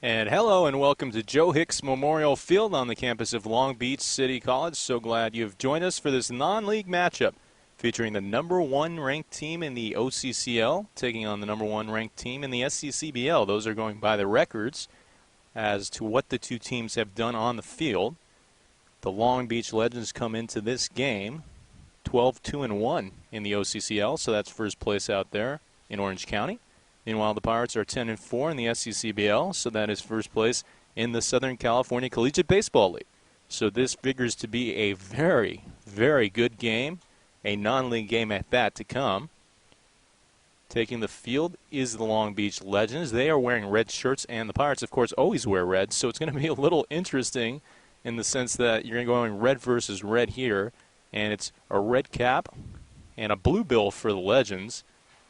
And hello and welcome to Joe Hicks Memorial Field on the campus of Long Beach City College. So glad you've joined us for this non-league matchup featuring the #1 ranked team in the OCCL taking on the #1 ranked team in the SCCBL. Those are going by the records as to what the two teams have done on the field. The Long Beach Legends come into this game 12-2-1 in the OCCL, so that's first place out there in Orange County. Meanwhile, the Pirates are 10-4 in the SCCBL, so that is first place in the Southern California Collegiate Baseball League. So this figures to be a very, very good game, a non-league game at that to come. Taking the field is the Long Beach Legends. They are wearing red shirts, and the Pirates, of course, always wear red, so it's going to be a little interesting in the sense that you're going red versus red here, and it's a red cap and a blue bill for the Legends,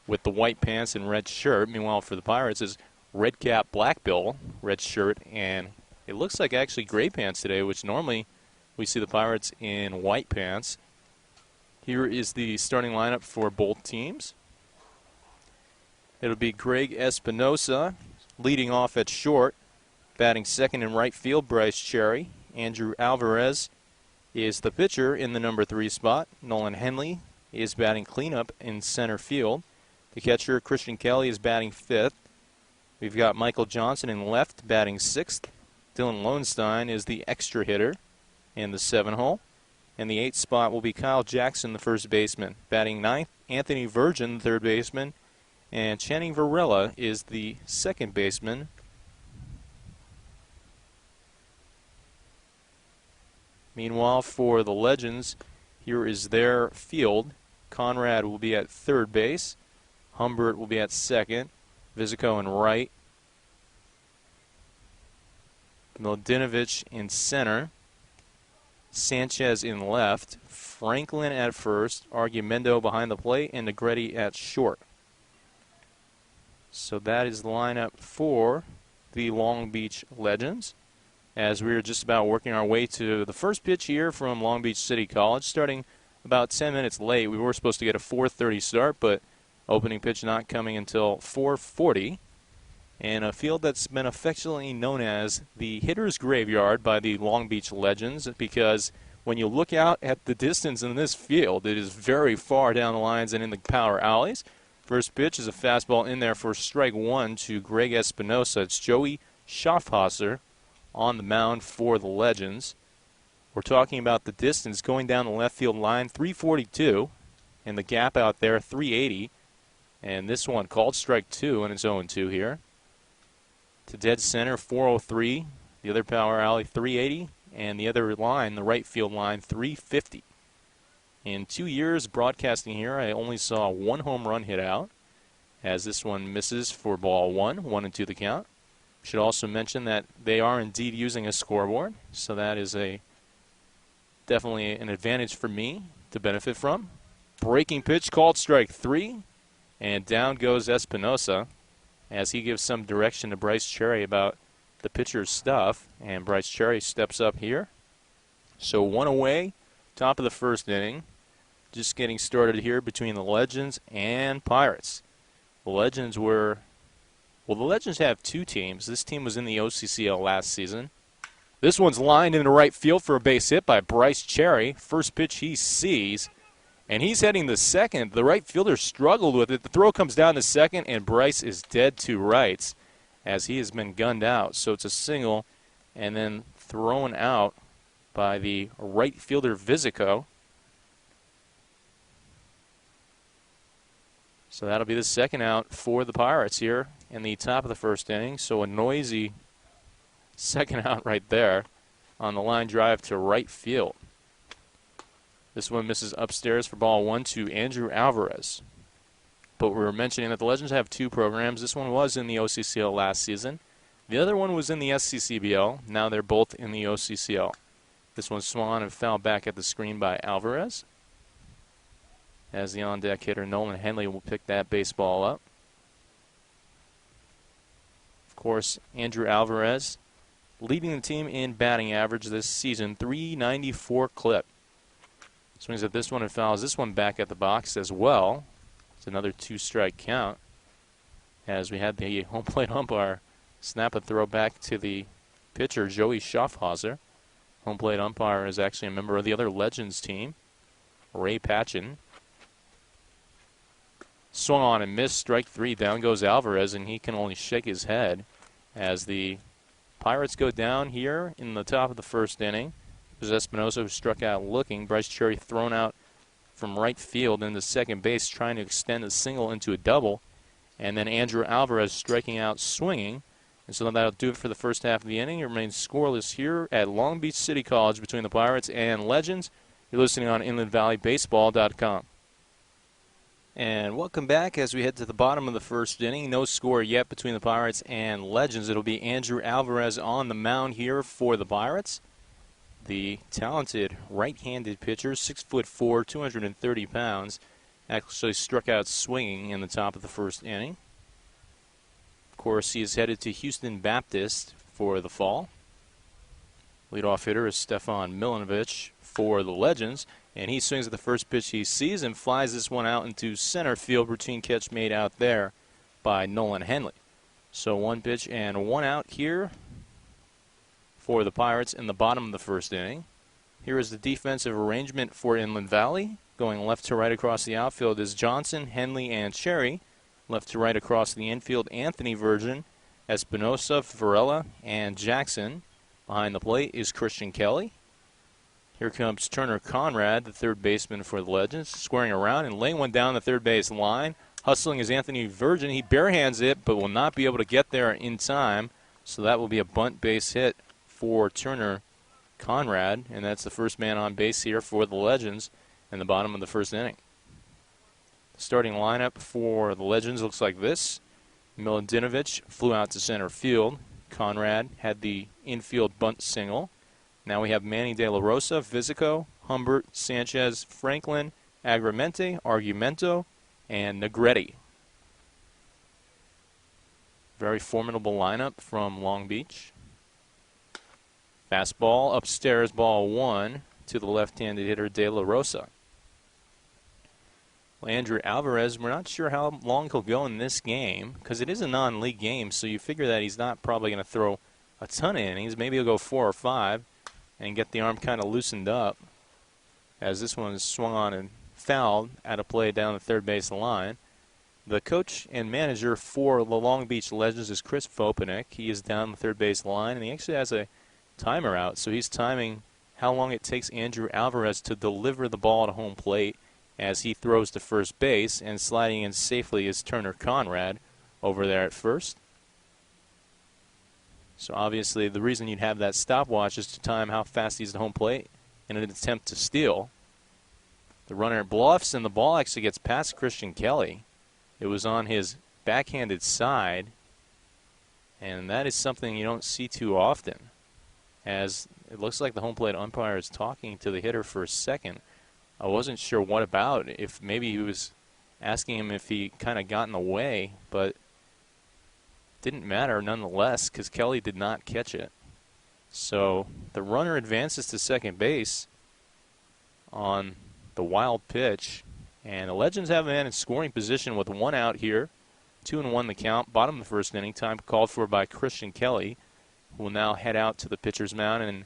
with the white pants and red shirt. Meanwhile, for the Pirates is red cap, black bill, red shirt, and it looks like actually gray pants today, which normally we see the Pirates in white pants. Here is the starting lineup for both teams. It'll be Greg Espinosa leading off at short, batting second in right field, Bryce Cherry. Andrew Alvarez is the pitcher in the #3 spot. Nolan Henley is batting cleanup in center field. The catcher, Christian Kelly, is batting 5th. We've got Michael Johnson in left, batting 6th. Dylan Lowenstein is the extra hitter in the 7 hole. And the 8th spot will be Kyle Jackson, the first baseman. Batting 9th, Anthony Virgin, the third baseman. And Channing Varela is the second baseman. Meanwhile, for the Legends, here is their field. Conrad will be at third base. Humbert will be at second, Visico in right, Mildinovich in center, Sanchez in left, Franklin at first, Argumendo behind the plate, and Negretti at short. So that is the lineup for the Long Beach Legends, as we are just about working our way to the first pitch here from Long Beach City College, starting about 10 minutes late. We were supposed to get a 4:30 start, but opening pitch not coming until 4:40, and a field that's been affectionately known as the hitter's graveyard by the Long Beach Legends, because when you look out at the distance in this field, it is very far down the lines and in the power alleys. First pitch is a fastball in there for strike one to Greg Espinosa. It's Joey Schaffhauser on the mound for the Legends. We're talking about the distance going down the left field line, 342, and the gap out there, 380. And this one called strike 2, and it's 0-2 here. To dead center, 403. The other power alley, 380. And the other line, the right field line, 350. In 2 years broadcasting here, I only saw one home run hit out, as this one misses for ball 1, 1-2 the count. Should also mention that they are indeed using a scoreboard, so that is definitely an advantage for me to benefit from. Breaking pitch called strike 3. And down goes Espinosa as he gives some direction to Bryce Cherry about the pitcher's stuff. And Bryce Cherry steps up here. So one away, top of the first inning. Just getting started here between the Legends and Pirates. The Legends the Legends have two teams. This team was in the OCCL last season. This one's lined into right field for a base hit by Bryce Cherry. First pitch he sees. And he's heading to second. The right fielder struggled with it. The throw comes down to second, and Bryce is dead to rights as he has been gunned out. So it's a single and then thrown out by the right fielder, Visico. So that'll be the second out for the Pirates here in the top of the first inning. So a noisy second out right there on the line drive to right field. This one misses upstairs for ball 1 to Andrew Alvarez. But we were mentioning that the Legends have two programs. This one was in the OCCL last season. The other one was in the SCCBL. Now they're both in the OCCL. This one swung and fouled back at the screen by Alvarez, as the on-deck hitter Nolan Henley will pick that baseball up. Of course, Andrew Alvarez leading the team in batting average this season, .394 clip. Swings at this one and fouls this one back at the box as well. It's another 2-strike count, as we had the home plate umpire Snap a throw back to the pitcher, Joey Schaffhauser. Home plate umpire is actually a member of the other Legends team, Ray Patchen. Swung on and missed, strike 3. Down goes Alvarez, and he can only shake his head as the Pirates go down here in the top of the first inning. It was Espinosa who struck out looking. Bryce Cherry thrown out from right field into second base, trying to extend a single into a double. And then Andrew Alvarez striking out swinging. And so that'll do it for the first half of the inning. It remains scoreless here at Long Beach City College between the Pirates and Legends. You're listening on InlandValleyBaseball.com. And welcome back as we head to the bottom of the first inning. No score yet between the Pirates and Legends. It'll be Andrew Alvarez on the mound here for the Pirates. The talented right-handed pitcher, 6'4", 230 pounds, actually struck out swinging in the top of the first inning. Of course, he is headed to Houston Baptist for the fall. Leadoff hitter is Stefan Milinovic for the Legends, and he swings at the first pitch he sees and flies this one out into center field. Routine catch made out there by Nolan Henley. So 1 pitch and 1 out here for the Pirates in the bottom of the first inning. Here is the defensive arrangement for Inland Valley. Going left to right across the outfield is Johnson, Henley, and Cherry. Left to right across the infield, Anthony Virgin, Espinosa, Varela, and Jackson. Behind the plate is Christian Kelly. Here comes Turner Conrad, the third baseman for the Legends, squaring around and laying one down the third base line. Hustling is Anthony Virgin. He barehands it, but will not be able to get there in time. So that will be a bunt base hit for Turner Conrad, and that's the first man on base here for the Legends in the bottom of the first inning. The starting lineup for the Legends looks like this. Milinovic flew out to center field. Conrad had the infield bunt single. Now we have Manny De La Rosa, Visico, Humbert, Sanchez, Franklin, Agramente, Argumento, and Negretti. Very formidable lineup from Long Beach. Fastball upstairs, ball 1 to the left-handed hitter De La Rosa. Well, Andrew Alvarez, we're not sure how long he'll go in this game because it is a non-league game, so you figure that he's not probably going to throw a ton of innings. Maybe he'll go 4 or 5 and get the arm kind of loosened up as this one is swung on and fouled at a play down the third base line. The coach and manager for the Long Beach Legends is Chris Vopanek. He is down the third base line, and he actually has a timer out, so he's timing how long it takes Andrew Alvarez to deliver the ball to home plate as he throws to first base, and sliding in safely is Turner Conrad over there at first. So obviously the reason you'd have that stopwatch is to time how fast he's at home plate in an attempt to steal. The runner bluffs, and the ball actually gets past Christian Kelly. It was on his backhanded side, and that is something you don't see too often, as it looks like the home plate umpire is talking to the hitter for a second. I wasn't sure what about, if maybe he was asking him if he kind of got in the way, but didn't matter nonetheless because Kelly did not catch it. So the runner advances to second base on the wild pitch, and the Legends have a man in scoring position with 1 out here. 2-1 the count, bottom of the first inning, time called for by Christian Kelly, who will now head out to the pitcher's mound and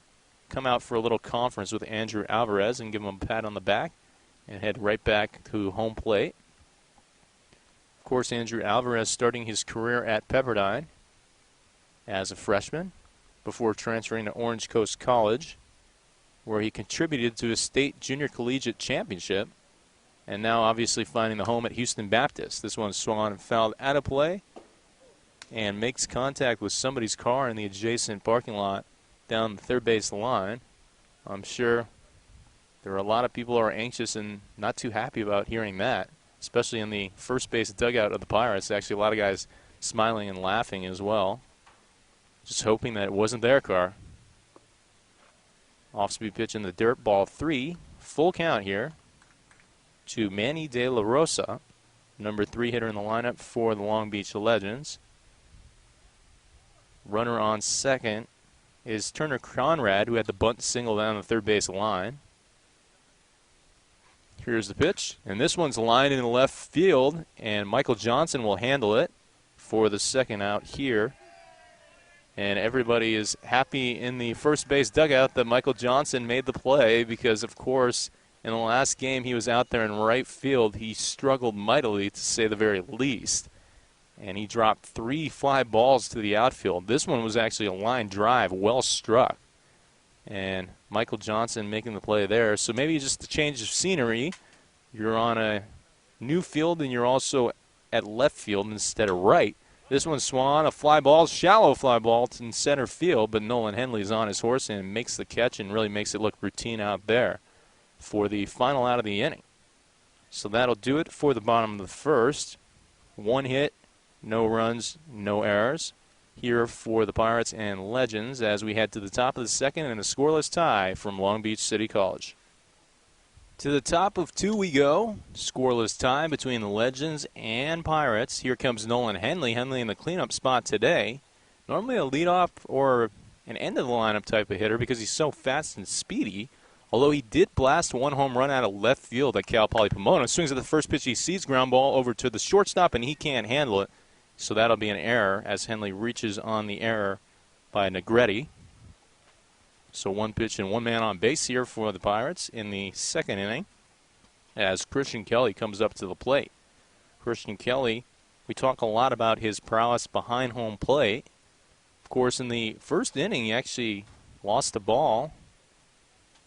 come out for a little conference with Andrew Alvarez and give him a pat on the back and head right back to home plate. Of course, Andrew Alvarez starting his career at Pepperdine as a freshman before transferring to Orange Coast College, where he contributed to a state junior collegiate championship, and now obviously finding the home at Houston Baptist. This one swung on and fouled out of play and makes contact with somebody's car in the adjacent parking lot down the third base line. I'm sure there are a lot of people who are anxious and not too happy about hearing that, especially in the first base dugout of the Pirates. Actually, a lot of guys smiling and laughing as well, just hoping that it wasn't their car. Off-speed pitch in the dirt, ball 3. Full count here to Manny De La Rosa, number 3 hitter in the lineup for the Long Beach Legends. Runner on second is Turner Conrad, who had the bunt single down the third base line. Here's the pitch, and this one's lined in the left field, and Michael Johnson will handle it for the second out here And everybody is happy in the first base dugout that Michael Johnson made the play because, of course, in the last game he was out there in right field. He struggled mightily, to say the very least. And he dropped 3 fly balls to the outfield. This one was actually a line drive, well struck. And Michael Johnson making the play there. So maybe just a change of scenery. You're on a new field and you're also at left field instead of right. This one swung a fly ball, shallow fly ball in center field, but Nolan Henley's on his horse and makes the catch and really makes it look routine out there for the final out of the inning. So that'll do it for the bottom of the first. 1 hit, no runs, no errors here for the Pirates and Legends as we head to the top of the second in a scoreless tie from Long Beach City College. To the top of 2 we go. Scoreless tie between the Legends and Pirates. Here comes Nolan Henley. Henley in the cleanup spot today. Normally a leadoff or an end of the lineup type of hitter because he's so fast and speedy. Although he did blast 1 home run out of left field at Cal Poly Pomona. Swings at the first pitch, he sees ground ball over to the shortstop and he can't handle it. So that'll be an error as Henley reaches on the error by Negretti. So 1 pitch and 1 man on base here for the Pirates in the second inning as Christian Kelly comes up to the plate. Christian Kelly, we talk a lot about his prowess behind home plate. Of course, in the first inning, he actually lost the ball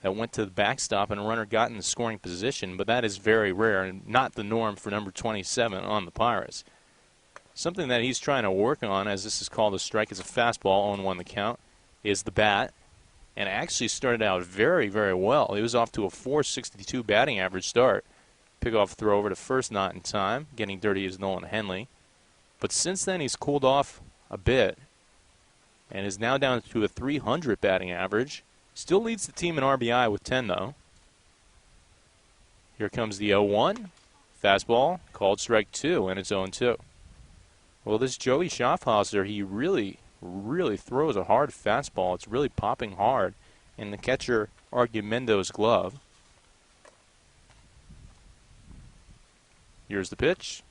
that went to the backstop and a runner got in the scoring position, but that is very rare and not the norm for number 27 on the Pirates. Something that he's trying to work on, as this is called a strike, is a fastball, 0-1 the count, is the bat. And actually started out very, very well. He was off to a .462 batting average start. Pickoff throw over to first, not in time. Getting dirty is Nolan Henley. But since then, he's cooled off a bit and is now down to a .300 batting average. Still leads the team in RBI with 10, though. Here comes the 0-1. Fastball, called strike 2, and it's 0-2. Well, this Joey Schaffhauser, he really throws a hard fastball. It's really popping hard in the catcher Argumendo's glove. Here's the pitch,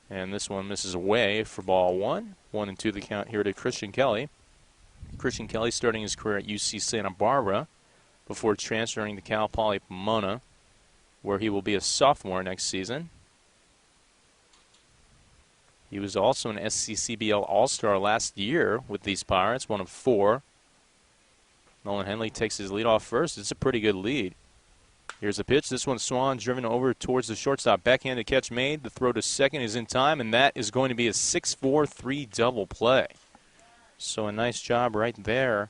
and this one misses away for ball 1. 1-2 the count here to Christian Kelly. Christian Kelly starting his career at UC Santa Barbara before transferring to Cal Poly Pomona, where he will be a sophomore next season. He was also an SCCBL All-Star last year with these Pirates, 1 of 4. Nolan Henley takes his lead off first. It's a pretty good lead. Here's the pitch. This one swung, driven over towards the shortstop. Backhanded catch made. The throw to second is in time, and that is going to be a 6-4-3 double play. So a nice job right there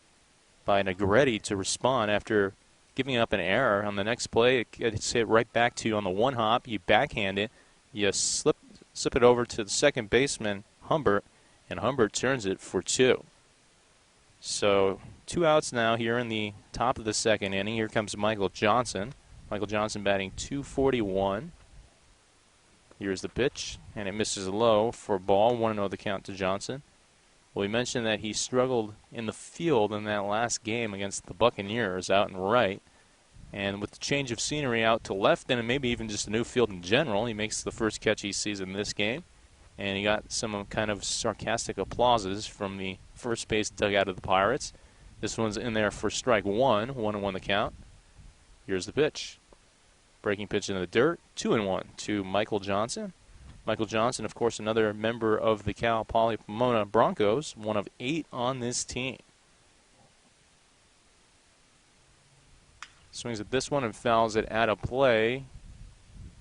by Negretti to respond after giving up an error. On the next play, it's hit right back to you on the 1 hop. You backhand it. You slip it over to the second baseman, Humbert, and Humbert turns it for 2. So 2 outs now here in the top of the second inning. Here comes Michael Johnson. Michael Johnson batting .241. Here's the pitch, and it misses low for a ball. 1-0 the count to Johnson. Well, we mentioned that he struggled in the field in that last game against the Buccaneers out in right. And with the change of scenery out to left and maybe even just a new field in general, he makes the first catch he sees in this game. And he got some kind of sarcastic applauses from the first base dugout of the Pirates. This one's in there for strike 1, 1-1 the count. Here's the pitch. Breaking pitch in the dirt, 2-1 to Michael Johnson. Michael Johnson, of course, another member of the Cal Poly Pomona Broncos, 1 of 8 on this team. Swings at this one and fouls it out of play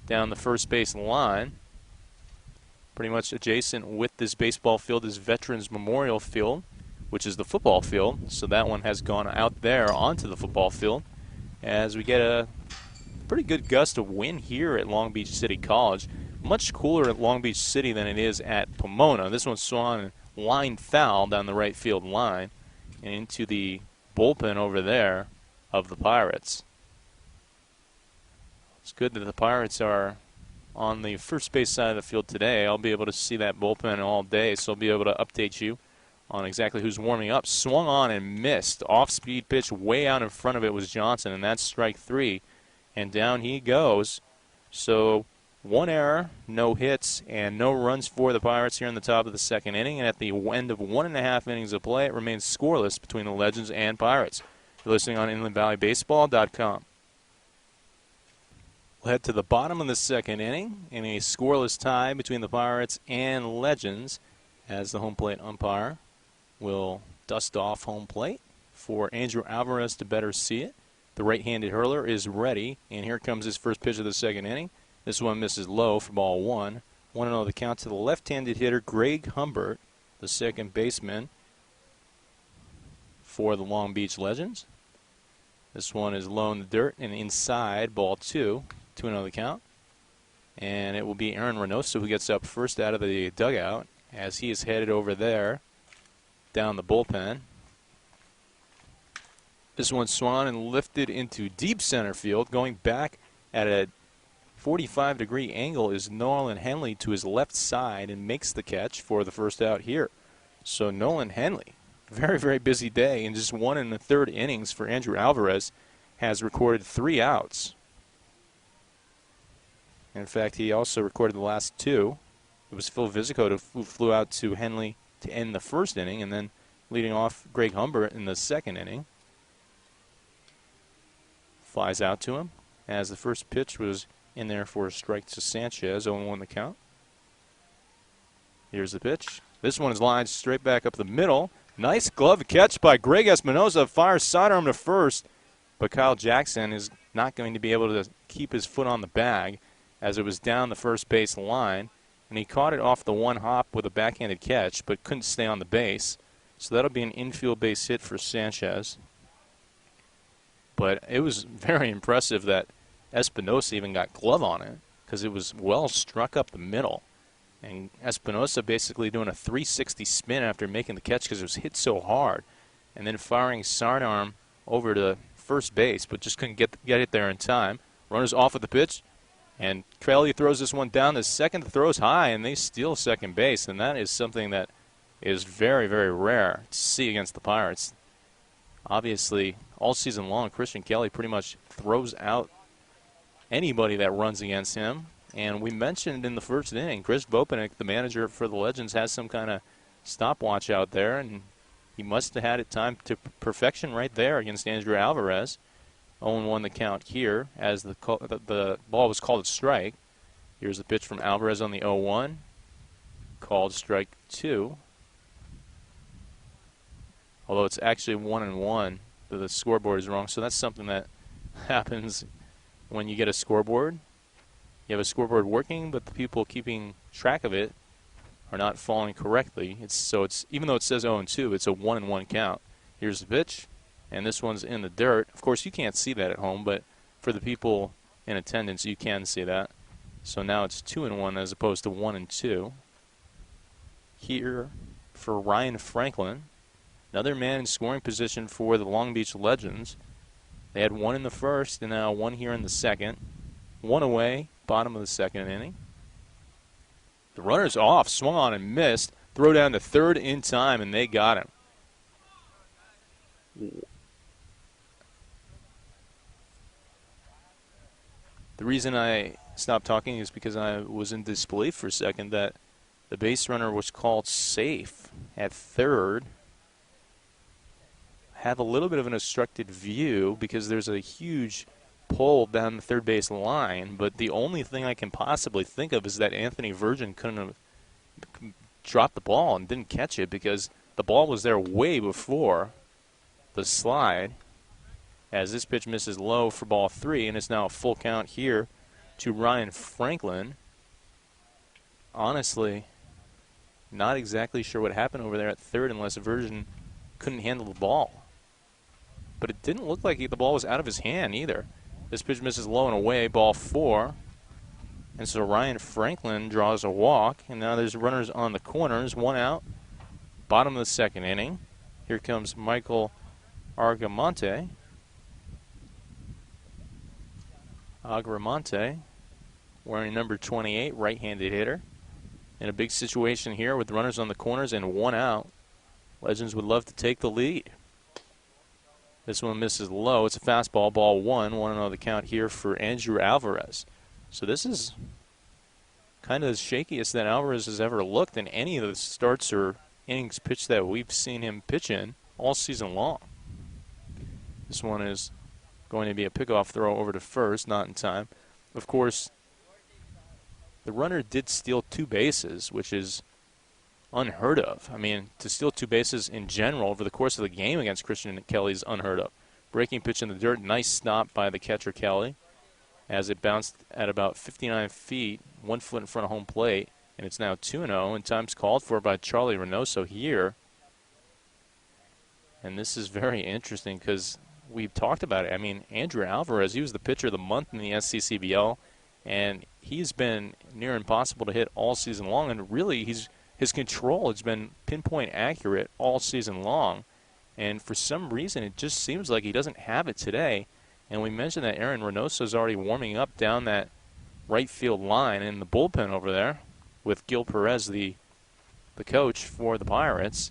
down the first base line. Pretty much adjacent with this baseball field is Veterans Memorial Field, which is the football field. So that one has gone out there onto the football field as we get a pretty good gust of wind here at Long Beach City College. Much cooler at Long Beach City than it is at Pomona. This one swung line foul down the right field line and into the bullpen over there of the Pirates. It's good that the Pirates are on the first base side of the field today. I'll be able to see that bullpen all day, so I'll be able to update you on exactly who's warming up. Swung on and missed. Off-speed pitch way out in front of it was Johnson, and that's strike 3. And down he goes. So 1 error, no hits, and no runs for the Pirates here in the top of the second inning. And at the end of 1.5 innings of play, it remains scoreless between the Legends and Pirates. You're listening on InlandValleyBaseball.com. We'll head to the bottom of the second inning in a scoreless tie between the Pirates and Legends as the home plate umpire will dust off home plate for Andrew Alvarez to better see it. The right-handed hurler is ready, and here comes his first pitch of the second inning. This one misses low for ball 1. 1-0 the count to the left-handed hitter, Greg Humbert, the second baseman for the Long Beach Legends. This one is low in the dirt and inside, ball 2. 2-0 the count. And it will be Aaron Reynoso who gets up first out of the dugout as he is headed over there down the bullpen. This one swung and lifted into deep center field. Going back at a 45-degree angle is Nolan Henley to his left side and makes the catch for the first out here. So Nolan Henley, very, very busy day. In just 1 1/3 innings for Andrew Alvarez, has recorded 3 outs. In fact, he also recorded the last 2. It was Phil Vizzico who flew out to Henley to end the first inning, and then leading off Greg Humbert in the second inning. Flies out to him as the first pitch was in there for a strike to Sanchez. 0-1 the count. Here's the pitch. This one is lined straight back up the middle. Nice glove catch by Greg Espinosa. Fires sidearm to first, but Kyle Jackson is not going to be able to keep his foot on the bag as it was down the first base line, and he caught it off the one hop with a backhanded catch, but couldn't stay on the base. So that'll be an infield base hit for Sanchez. But it was very impressive that Espinosa even got glove on it because it was well struck up the middle. And Espinosa basically doing a 360 spin after making the catch because it was hit so hard. And then firing sidearm over to first base, but just couldn't get it there in time. Runners off with the pitch. And Trelli throws this one down. The second throws high, and they steal second base. And that is something that is very, very rare to see against the Pirates. Obviously, all season long, Christian Kelly pretty much throws out anybody that runs against him. And we mentioned in the first inning, Chris Bopanek, the manager for the Legends, has some kind of stopwatch out there, and he must have had it timed to perfection right there against Andrew Alvarez. 0-1 the count here as the ball was called a strike. Here's the pitch from Alvarez on the 0-1. Called strike 2. Although it's actually 1-1, the scoreboard is wrong. So that's something that happens when you get a scoreboard. You have a scoreboard working, but the people keeping track of it are not following correctly. It's even though it says 0-2, it's a 1-1 count. Here's the pitch, and this one's in the dirt. Of course, you can't see that at home, but for the people in attendance, you can see that. So now it's 2-1 as opposed to 1-2. Here for Ryan Franklin, another man in scoring position for the Long Beach Legends. They had 1 in the first and now 1 here in the second. 1 away, bottom of the second inning. The runner's off, swung on and missed. Throw down to third in time, and they got him. The reason I stopped talking is because I was in disbelief for a second that the base runner was called safe at third. Have a little bit of an obstructed view because there's a huge pole down the third base line, but the only thing I can possibly think of is that Anthony Virgin couldn't have dropped the ball and didn't catch it because the ball was there way before the slide. As this pitch misses low for ball 3, and it's now a full count here to Ryan Franklin. Honestly, not exactly sure what happened over there at third unless Virgin couldn't handle the ball. But it didn't look like the ball was out of his hand either. This pitch misses low and away, ball 4. And so Ryan Franklin draws a walk, and now there's runners on the corners, 1 out. Bottom of the second inning. Here comes Michael Agramonte, wearing number 28, right-handed hitter. In a big situation here with runners on the corners and 1 out. Legends would love to take the lead. This one misses low. It's a fastball, ball 1. 1-0 the count here for Andrew Alvarez. So this is kind of the shakiest that Alvarez has ever looked in any of the starts or innings pitched that we've seen him pitch in all season long. This one is going to be a pickoff throw over to first, not in time. Of course, the runner did steal 2 bases, which is unheard of. I mean, to steal 2 bases in general over the course of the game against Christian Kelly is unheard of. Breaking pitch in the dirt, nice stop by the catcher Kelly as it bounced at about 59 feet, 1 foot in front of home plate, and it's now 2-0, and time's called for by Charlie Reynoso here. And this is very interesting because we've talked about it. I mean, Andrew Alvarez, he was the pitcher of the month in the SCCBL, and he's been near impossible to hit all season long, and really his control has been pinpoint accurate all season long. And for some reason, it just seems like he doesn't have it today. And we mentioned that Aaron Reynoso is already warming up down that right field line in the bullpen over there with Gil Perez, the coach for the Pirates.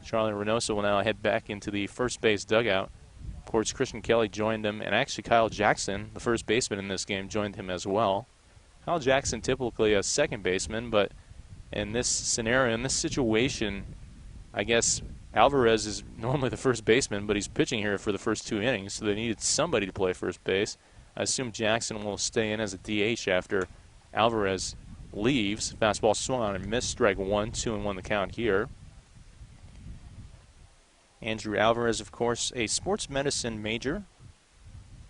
Charlie Reynoso will now head back into the first base dugout. Of course, Christian Kelly joined him, and actually Kyle Jackson, the first baseman in this game, joined him as well. Kyle Jackson typically a second baseman, but in this scenario, in this situation, I guess Alvarez is normally the first baseman, but he's pitching here for the first 2 innings, so they needed somebody to play first base. I assume Jackson will stay in as a DH after Alvarez leaves. Fastball swung on and missed, strike 1, 2-1 the count here. Andrew Alvarez, of course, a sports medicine major.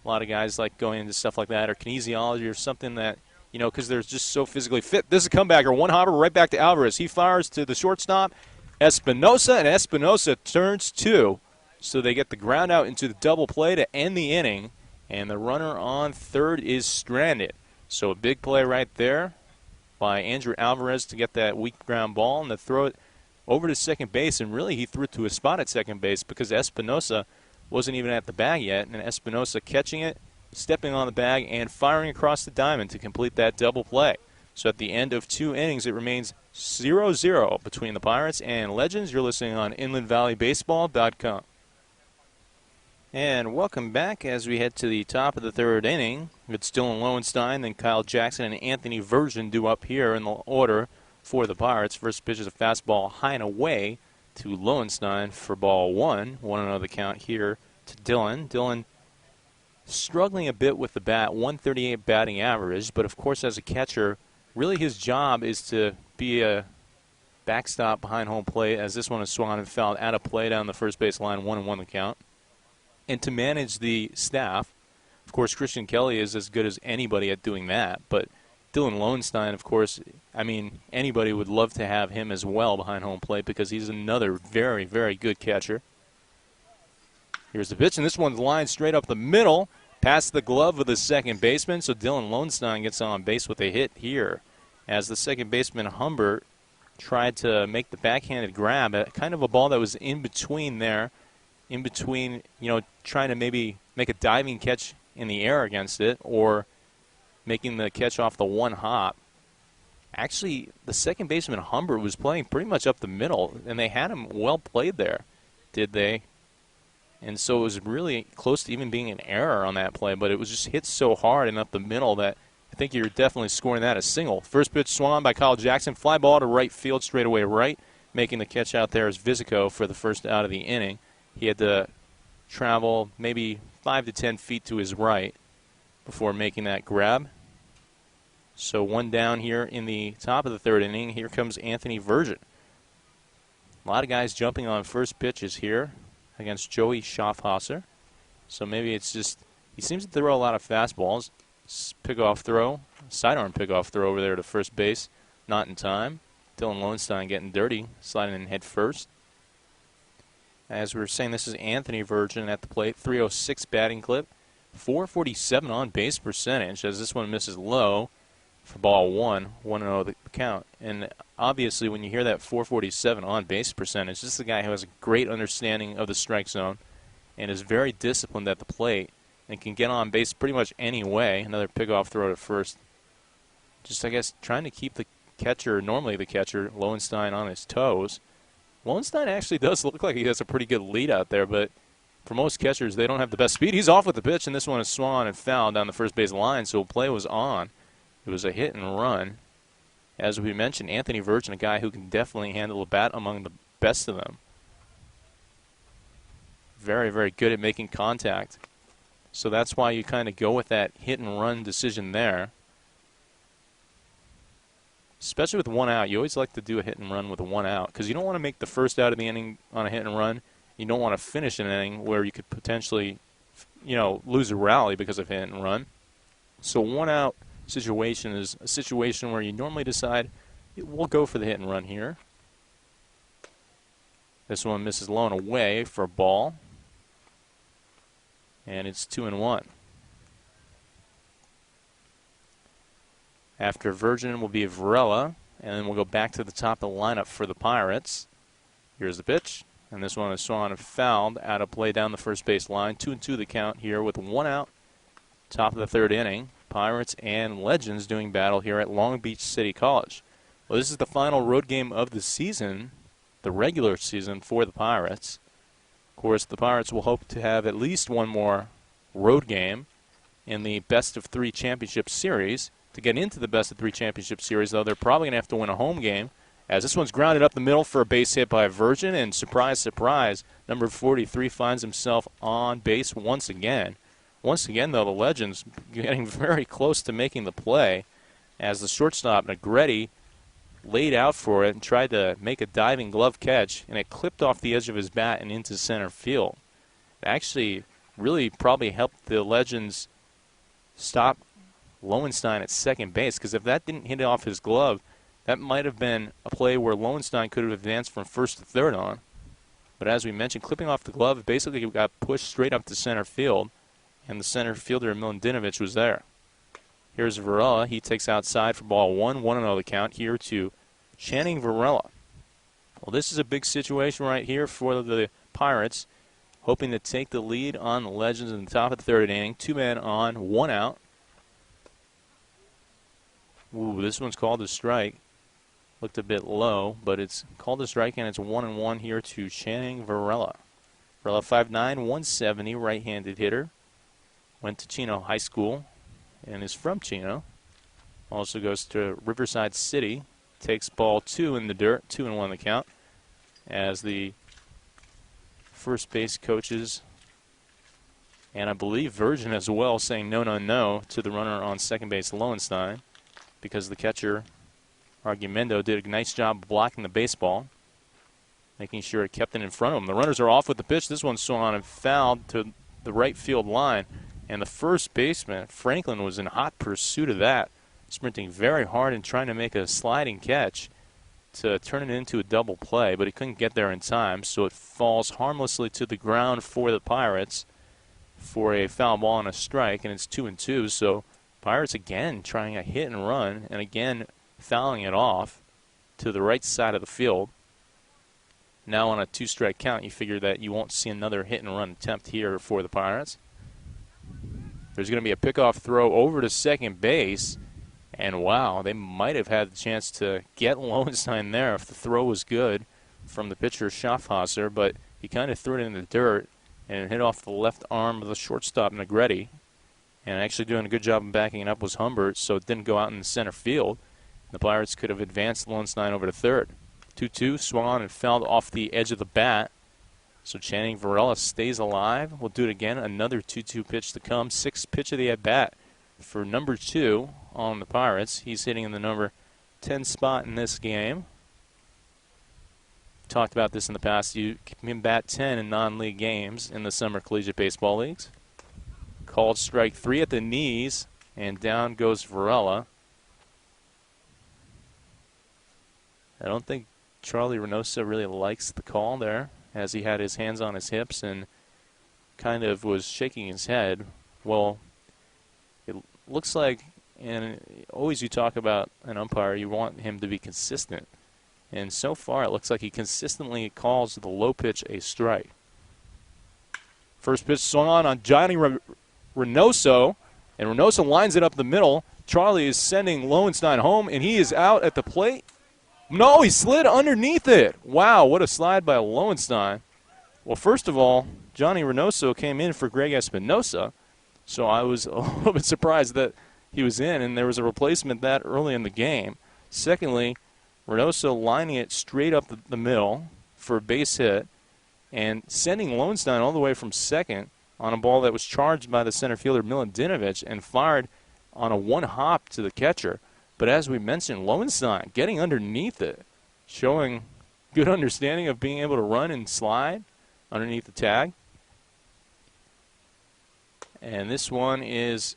A lot of guys like going into stuff like that, or kinesiology, or something that, you know, because they're just so physically fit. This is a comebacker, one hopper right back to Alvarez. He fires to the shortstop, Espinosa, and Espinosa turns 2. So they get the ground out into the double play to end the inning, and the runner on third is stranded. So a big play right there by Andrew Alvarez to get that weak ground ball and to throw it over to second base, and really he threw it to a spot at second base because Espinosa wasn't even at the bag yet, and Espinosa catching it, stepping on the bag, and firing across the diamond to complete that double play. So at the end of 2 innings, it remains 0-0 between the Pirates and Legends. You're listening on InlandValleyBaseball.com. And welcome back as we head to the top of the 3rd inning. It's Dylan Lowenstein, then Kyle Jackson and Anthony Version due up here in the order for the Pirates. First pitch is a fastball high and away to Lowenstein for ball 1. 1-0 the count here to Dylan. Dylan struggling a bit with the bat, 138 batting average, but of course as a catcher, really his job is to be a backstop behind home plate, as this one is swung and fouled out of play down the first base line, 1-1 the count. And to manage the staff, of course Christian Kelly is as good as anybody at doing that, but Dylan Lowenstein, of course, I mean, anybody would love to have him as well behind home plate because he's another very, very good catcher. Here's the pitch, and this one's lined straight up the middle, past the glove of the second baseman, so Dylan Lowenstein gets on base with a hit here as the second baseman Humbert tried to make the backhanded grab at kind of a ball that was in between there, in between, you know, trying to maybe make a diving catch in the air against it or making the catch off the one hop. Actually, the second baseman Humbert was playing pretty much up the middle, and they had him well played there, did they? And so it was really close to even being an error on that play, but it was just hit so hard and up the middle that I think you're definitely scoring that as single. First pitch swung on by Kyle Jackson, fly ball to right field, straightaway right. Making the catch out there is Visico for the first out of the inning. He had to travel maybe 5 to 10 feet to his right before making that grab. So one down here in the top of the 3rd inning. Here comes Anthony Version. A lot of guys jumping on first pitches here against Joey Schaffhauser. So maybe it's just, he seems to throw a lot of fastballs. Pickoff throw, sidearm pickoff throw over there to first base. Not in time. Dylan Lowenstein getting dirty, sliding in head first. As we were saying, this is Anthony Version at the plate. 306 batting clip. 447 on base percentage as this one misses low for ball 1. 1-0 the count. And obviously when you hear that 447 on base percentage, this is a guy who has a great understanding of the strike zone and is very disciplined at the plate and can get on base pretty much any way. Another pickoff throw to first. Just, I guess, trying to keep the catcher, normally the catcher, Lowenstein, on his toes. Lowenstein actually does look like he has a pretty good lead out there, but for most catchers, they don't have the best speed. He's off with the pitch, and this one is swung on and fouled down the first base line, so play was on. It was a hit and run. As we mentioned, Anthony Virgin, a guy who can definitely handle a bat among the best of them. Very, very good at making contact. So that's why you kind of go with that hit and run decision there. Especially with one out. You always like to do a hit and run with a one out because you don't want to make the first out of the inning on a hit and run. You don't want to finish an inning where you could potentially, lose a rally because of hit and run. So one out situation is a situation where you normally decide, we'll go for the hit and run here. This one misses low and away for a ball. And it's 2-1. After Virgin will be Varela, and then we'll go back to the top of the lineup for the Pirates. Here's the pitch, and this one is swung and fouled out of play down the first base line. 2-2 the count here with one out. Top of the third inning. Pirates and Legends doing battle here at Long Beach City College. Well, this is the final road game of the season, the regular season for the Pirates. Of course, the Pirates will hope to have at least one more road game in the best-of-3 championship series. To get into the best-of-3 championship series, though, they're probably going to have to win a home game, as this one's grounded up the middle for a base hit by Virgin, and surprise, surprise, number 43 finds himself on base once again. Once again, though, the Legends getting very close to making the play, as the shortstop, Negretti, laid out for it and tried to make a diving glove catch, and it clipped off the edge of his bat and into center field. It actually really probably helped the Legends stop Lowenstein at second base, because if that didn't hit off his glove, that might have been a play where Lowenstein could have advanced from first to third on. But as we mentioned, clipping off the glove, basically got pushed straight up to center field, and the center fielder, Miladinovich, was there. Here's Varela. He takes outside for ball one. 1-0 the count here to Channing Varela. Well, this is a big situation right here for the Pirates, hoping to take the lead on the Legends in the top of the third inning. 2 men on, 1 out. Ooh, this one's called a strike. Looked a bit low, but it's called a strike, and it's 1-1 here to Channing Varela. Varela 5'9", 170, right-handed hitter. Went to Chino High School and is from Chino. Also goes to Riverside City. Takes ball 2 in the dirt, 2-1 the count, as the first base coaches, and I believe Virgin as well, saying no, no, no to the runner on second base, Lowenstein, because the catcher, Argumendo, did a nice job of blocking the baseball, making sure it kept it in front of him. The runners are off with the pitch. This one's swung on and fouled to the right field line, and the first baseman, Franklin, was in hot pursuit of that, sprinting very hard and trying to make a sliding catch to turn it into a double play, but he couldn't get there in time, so it falls harmlessly to the ground for the Pirates for a foul ball and a strike, and it's 2-2. So Pirates again trying a hit and run, and again fouling it off to the right side of the field. Now on a 2-strike count, you figure that you won't see another hit and run attempt here for the Pirates. There's going to be a pickoff throw over to second base. And wow, they might have had the chance to get Lowenstein there if the throw was good from the pitcher Schaffhauser, but he kind of threw it in the dirt and it hit off the left arm of the shortstop, Negretti. And actually doing a good job of backing it up was Humbert, so it didn't go out in the center field. The Pirates could have advanced Lowenstein over to third. 2-2, swung on and fouled off the edge of the bat. So Channing Varela stays alive. We'll do it again. Another 2-2 pitch to come. 6th pitch of the at-bat for number 2 on the Pirates. He's hitting in the number 10 spot in this game. Talked about this in the past. You can bat 10 in non-league games in the summer collegiate baseball leagues. Called strike 3 at the knees, and down goes Varela. I don't think Charlie Reynoso really likes the call there, as he had his hands on his hips and kind of was shaking his head. Well, it looks like, and always you talk about an umpire, you want him to be consistent. And so far it looks like he consistently calls the low pitch a strike. First pitch swung on Johnny Reynoso, and Reynoso lines it up the middle. Charlie is sending Lowenstein home, and he is out at the plate. No, he slid underneath it. Wow, what a slide by Lowenstein. Well, first of all, Johnny Reynoso came in for Greg Espinosa, so I was a little bit surprised that he was in, and there was a replacement that early in the game. Secondly, Reynoso lining it straight up the middle for a base hit and sending Lowenstein all the way from second on a ball that was charged by the center fielder Miladinovich and fired on a one hop to the catcher. But as we mentioned, Lowenstein getting underneath it, showing good understanding of being able to run and slide underneath the tag. And this one is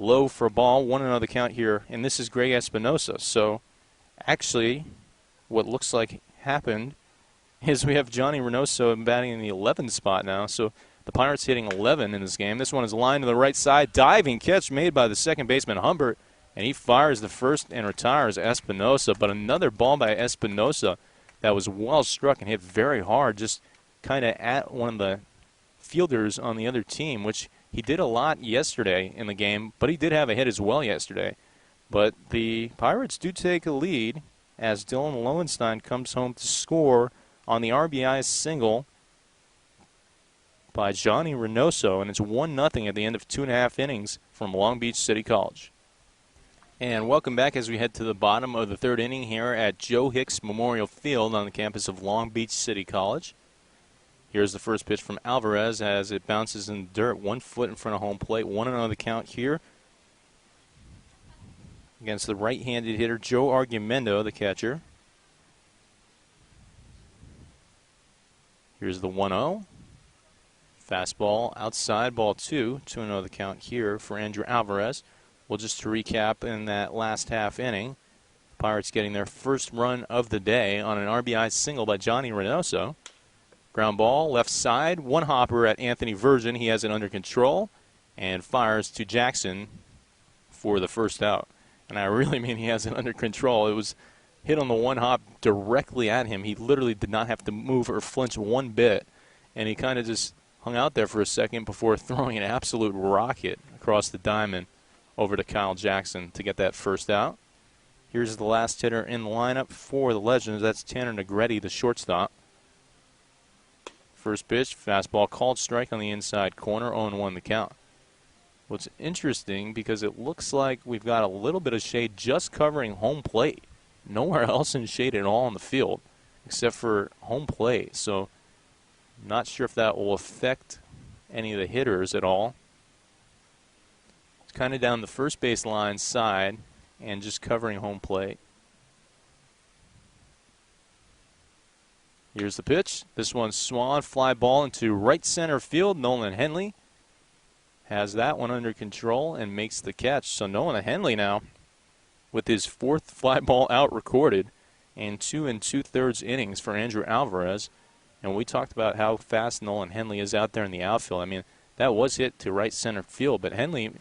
low for a ball, 1-0 the count here, and this is Greg Espinosa. So actually what looks like happened is we have Johnny Reynoso batting in the 11th spot now. So the Pirates hitting 11 in this game. This one is lined to the right side. Diving catch made by the second baseman Humbert, and he fires the first and retires Espinosa. But another ball by Espinosa that was well struck and hit very hard, just kind of at one of the fielders on the other team, which he did a lot yesterday in the game, but he did have a hit as well yesterday. But the Pirates do take a lead as Dylan Lowenstein comes home to score on the RBI single by Johnny Reynoso, and it's 1-0 at the end of 2.5 innings from Long Beach City College. And welcome back as we head to the bottom of the third inning here at Joe Hicks Memorial Field on the campus of Long Beach City College. Here's the first pitch from Alvarez as it bounces in the dirt, 1 foot in front of home plate. 1-0 the count here against the right-handed hitter Joe Argumendo, the catcher. Here's the 1-0. Fastball outside, ball 2. 2-0 the count here for Andrew Alvarez. Well, just to recap, in that last half inning, Pirates getting their first run of the day on an RBI single by Johnny Reynoso. Ground ball, left side, one hopper at Anthony Virgin. He has it under control and fires to Jackson for the first out. And I really mean he has it under control. It was hit on the one hop directly at him. He literally did not have to move or flinch one bit. And he kind of just hung out there for a second before throwing an absolute rocket across the diamond over to Kyle Jackson to get that first out. Here's the last hitter in the lineup for the Legends. That's Tanner Negretti, the shortstop. First pitch, fastball called strike on the inside corner, 0-1 the count. What's interesting, because it looks like we've got a little bit of shade just covering home plate. Nowhere else in shade at all on the field except for home plate. So not sure if that will affect any of the hitters at all. It's kind of down the first baseline side and just covering home plate. Here's the pitch. This one's swung, fly ball into right center field. Nolan Henley has that one under control and makes the catch. So Nolan Henley now with his 4th fly ball out recorded and 2 2/3 innings for Andrew Alvarez. And we talked about how fast Nolan Henley is out there in the outfield. I mean, that was hit to right center field, but Henley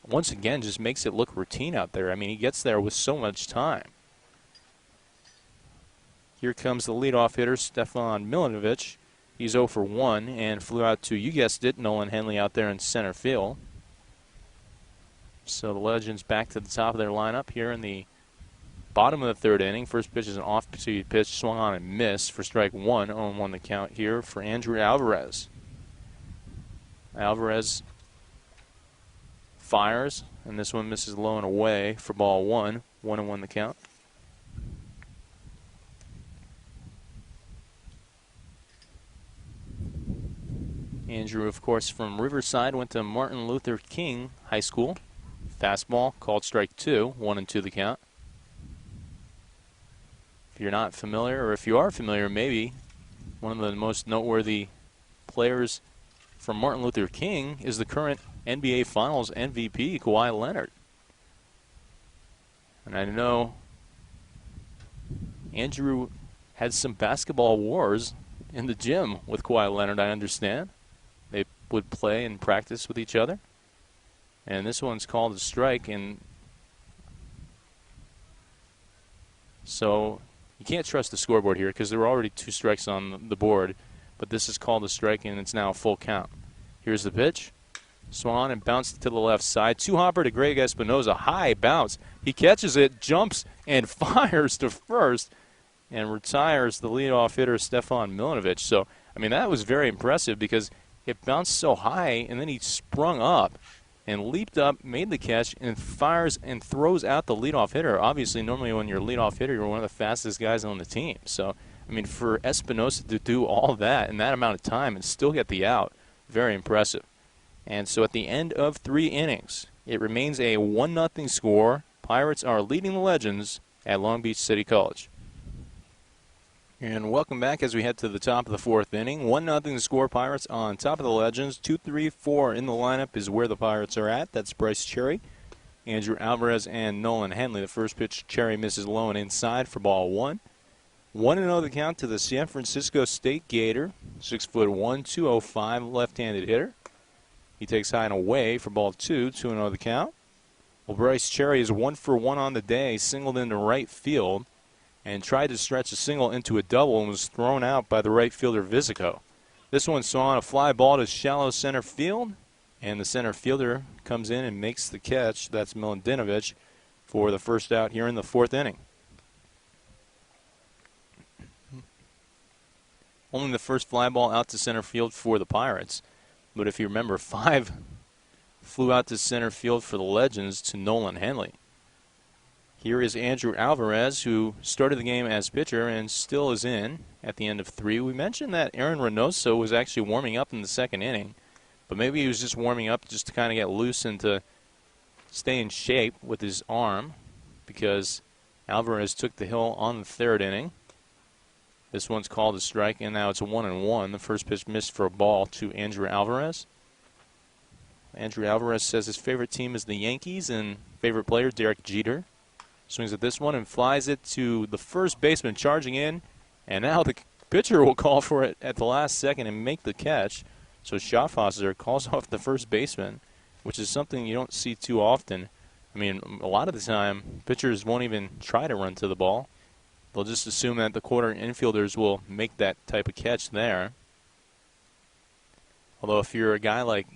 once again just makes it look routine out there. I mean, he gets there with so much time. Here comes the leadoff hitter, Stefan Milanovic. He's 0 for 1 and flew out to, you guessed it, Nolan Henley out there in center field. So the Legends back to the top of their lineup here in the bottom of the third inning. First pitch is an off-speed pitch, swung on and missed for strike 1. 0-1 the count here for Andrew Alvarez. Alvarez fires, and this one misses low and away for ball 1. 1-1 the count. Andrew, of course, from Riverside, went to Martin Luther King High School. Fastball, called strike 2, 1-2 the count. If you're not familiar, or if you are familiar, maybe one of the most noteworthy players from Martin Luther King is the current NBA Finals MVP, Kawhi Leonard. And I know Andrew had some basketball wars in the gym with Kawhi Leonard, I understand. They would play and practice with each other. And this one's called a strike, and so you can't trust the scoreboard here because there were already 2 strikes on the board, but this is called a strike, and it's now a full count. Here's the pitch. Swung on and bounced to the left side. 2-hopper to Greg Espinosa. High bounce. He catches it, jumps, and fires to first and retires the leadoff hitter, Stefan Milanovic. So, I mean, that was very impressive because it bounced so high, and then he sprung up and leaped up, made the catch, and fires and throws out the leadoff hitter. Obviously, normally when you're a leadoff hitter, you're one of the fastest guys on the team. So, I mean, for Espinosa to do all that in that amount of time and still get the out, very impressive. And so at the end of 3 innings, it remains a 1-0 score. Pirates are leading the Legends at Long Beach City College. And welcome back as we head to the top of the 4th inning. 1-0 score, Pirates on top of the Legends. 2, 3, 4 in the lineup is where the Pirates are at. That's Bryce Cherry, Andrew Alvarez, and Nolan Henley. The first pitch, Cherry misses low and inside for ball 1. 1-0 the count to the San Francisco State Gator. 6'1", 205 left-handed hitter. He takes high and away for ball 2, 2-0 the count. Well, Bryce Cherry is 1 for 1 on the day, singled into right field, and tried to stretch a single into a double and was thrown out by the right fielder Visico. This one saw on a fly ball to shallow center field, and the center fielder comes in and makes the catch. That's Miladinovich for the first out here in the 4th inning. Only the first fly ball out to center field for the Pirates. But if you remember, 5 flew out to center field for the Legends to Nolan Henley. Here is Andrew Alvarez, who started the game as pitcher and still is in at the end of 3. We mentioned that Aaron Reynoso was actually warming up in the 2nd inning, but maybe he was just warming up just to kind of get loose and to stay in shape with his arm, because Alvarez took the hill on the 3rd inning. This one's called a strike, and now it's a 1-1. The first pitch missed for a ball to Andrew Alvarez. Andrew Alvarez says his favorite team is the Yankees, and favorite player, Derek Jeter. Swings at this one and flies it to the first baseman, charging in. And now the pitcher will call for it at the last second and make the catch. So Schaffhauser calls off the first baseman, which is something you don't see too often. I mean, a lot of the time, pitchers won't even try to run to the ball. They'll just assume that the corner infielders will make that type of catch there. Although if you're a guy like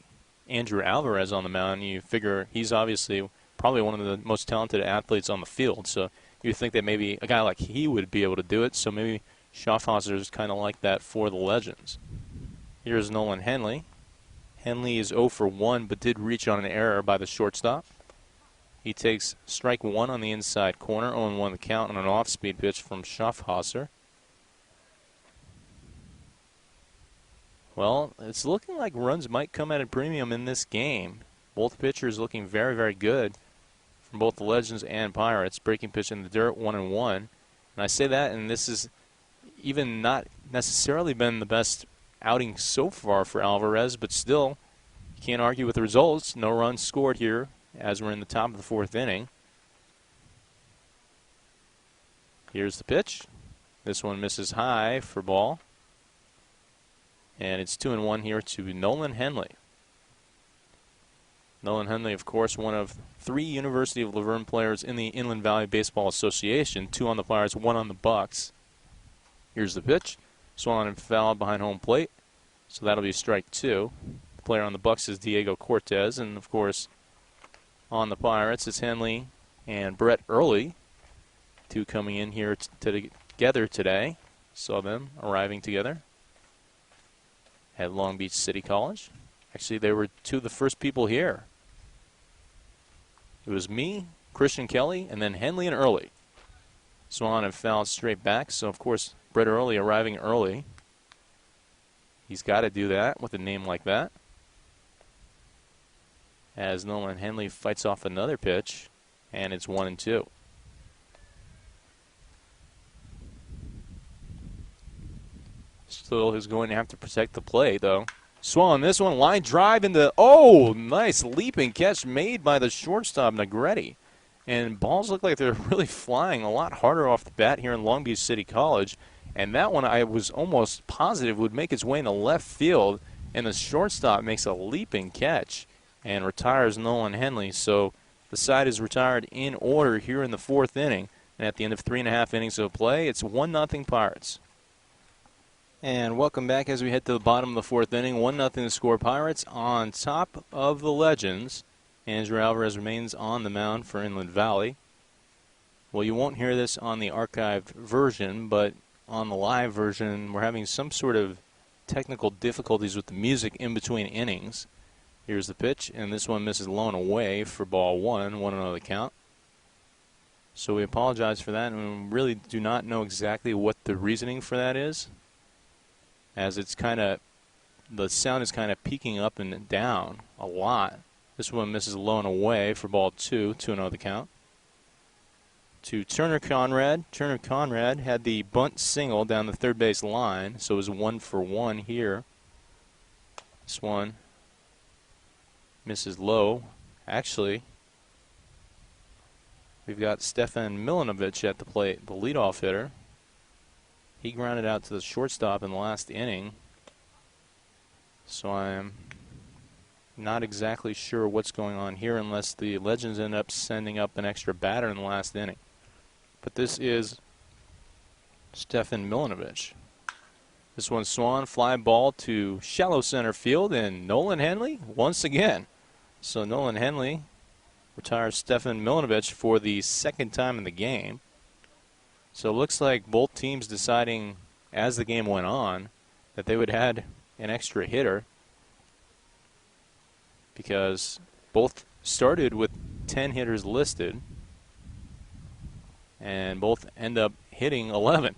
Andrew Alvarez on the mound, you figure he's obviously probably one of the most talented athletes on the field. So you think that maybe a guy like he would be able to do it. So maybe Schaffhauser is kind of like that for the Legends. Here's Nolan Henley. Henley is 0 for 1, but did reach on an error by the shortstop. He takes strike 1 on the inside corner, 0-1 the count on an off-speed pitch from Schaffhauser. Well, it's looking like runs might come at a premium in this game. Both pitchers looking very, very good from both the Legends and Pirates. Breaking pitch in the dirt, 1-1. And I say that, and this has even not necessarily been the best outing so far for Alvarez, but still, you can't argue with the results. No runs scored here as we're in the top of the 4th inning. Here's the pitch. This one misses high for ball. And it's 2-1 here to Nolan Henley. Nolan Henley, of course, one of 3 University of Laverne players in the Inland Valley Baseball Association. 2 on the Pirates, 1 on the Bucks. Here's the pitch. Swung and fouled behind home plate. So that'll be strike 2. The player on the Bucks is Diego Cortez. And, of course, on the Pirates, it's Henley and Brett Early. 2 coming in here together today. Saw them arriving together at Long Beach City College. Actually, they were 2 of the first people here. It was me, Christian Kelly, and then Henley and Early. Swung and fouled straight back. So, of course, Brett Early arriving early. He's got to do that with a name like that. As Nolan Henley fights off another pitch, and it's 1-2. Still is going to have to protect the play, though. Swung on this one, line drive into, oh, nice leaping catch made by the shortstop, Negretti. And balls look like they're really flying a lot harder off the bat here in Long Beach City College. And that one I was almost positive would make its way into left field, and the shortstop makes a leaping catch and retires Nolan Henley. So the side is retired in order here in the 4th inning. And at the end of 3.5 innings of play, it's 1-0 Pirates. And welcome back as we head to the bottom of the 4th inning. 1-0 to score, Pirates on top of the Legends. Andrew Alvarez remains on the mound for Inland Valley. Well, you won't hear this on the archived version, but on the live version, we're having some sort of technical difficulties with the music in between innings. Here's the pitch, and this one misses low and away for ball 1, 1-0 the count. So we apologize for that, and we really do not know exactly what the reasoning for that is, as it's kind of, the sound is kind of peaking up and down a lot. This one misses low and away for ball 2, 2-0 the count. To Turner Conrad. Turner Conrad had the bunt single down the third base line, so it was 1-for-1 here. This one misses low. Actually, we've got Stefan Milanovic at the plate, the leadoff hitter. He grounded out to the shortstop in the last inning. So I'm not exactly sure what's going on here unless the Legends end up sending up an extra batter in the last inning. But this is Stefan Milanovic. This one's Swan, fly ball to shallow center field, and Nolan Henley once again. So Nolan Henley retires Stefan Milanovic for the second time in the game. So it looks like both teams deciding as the game went on that they would add an extra hitter, because both started with 10 hitters listed and both end up hitting 11.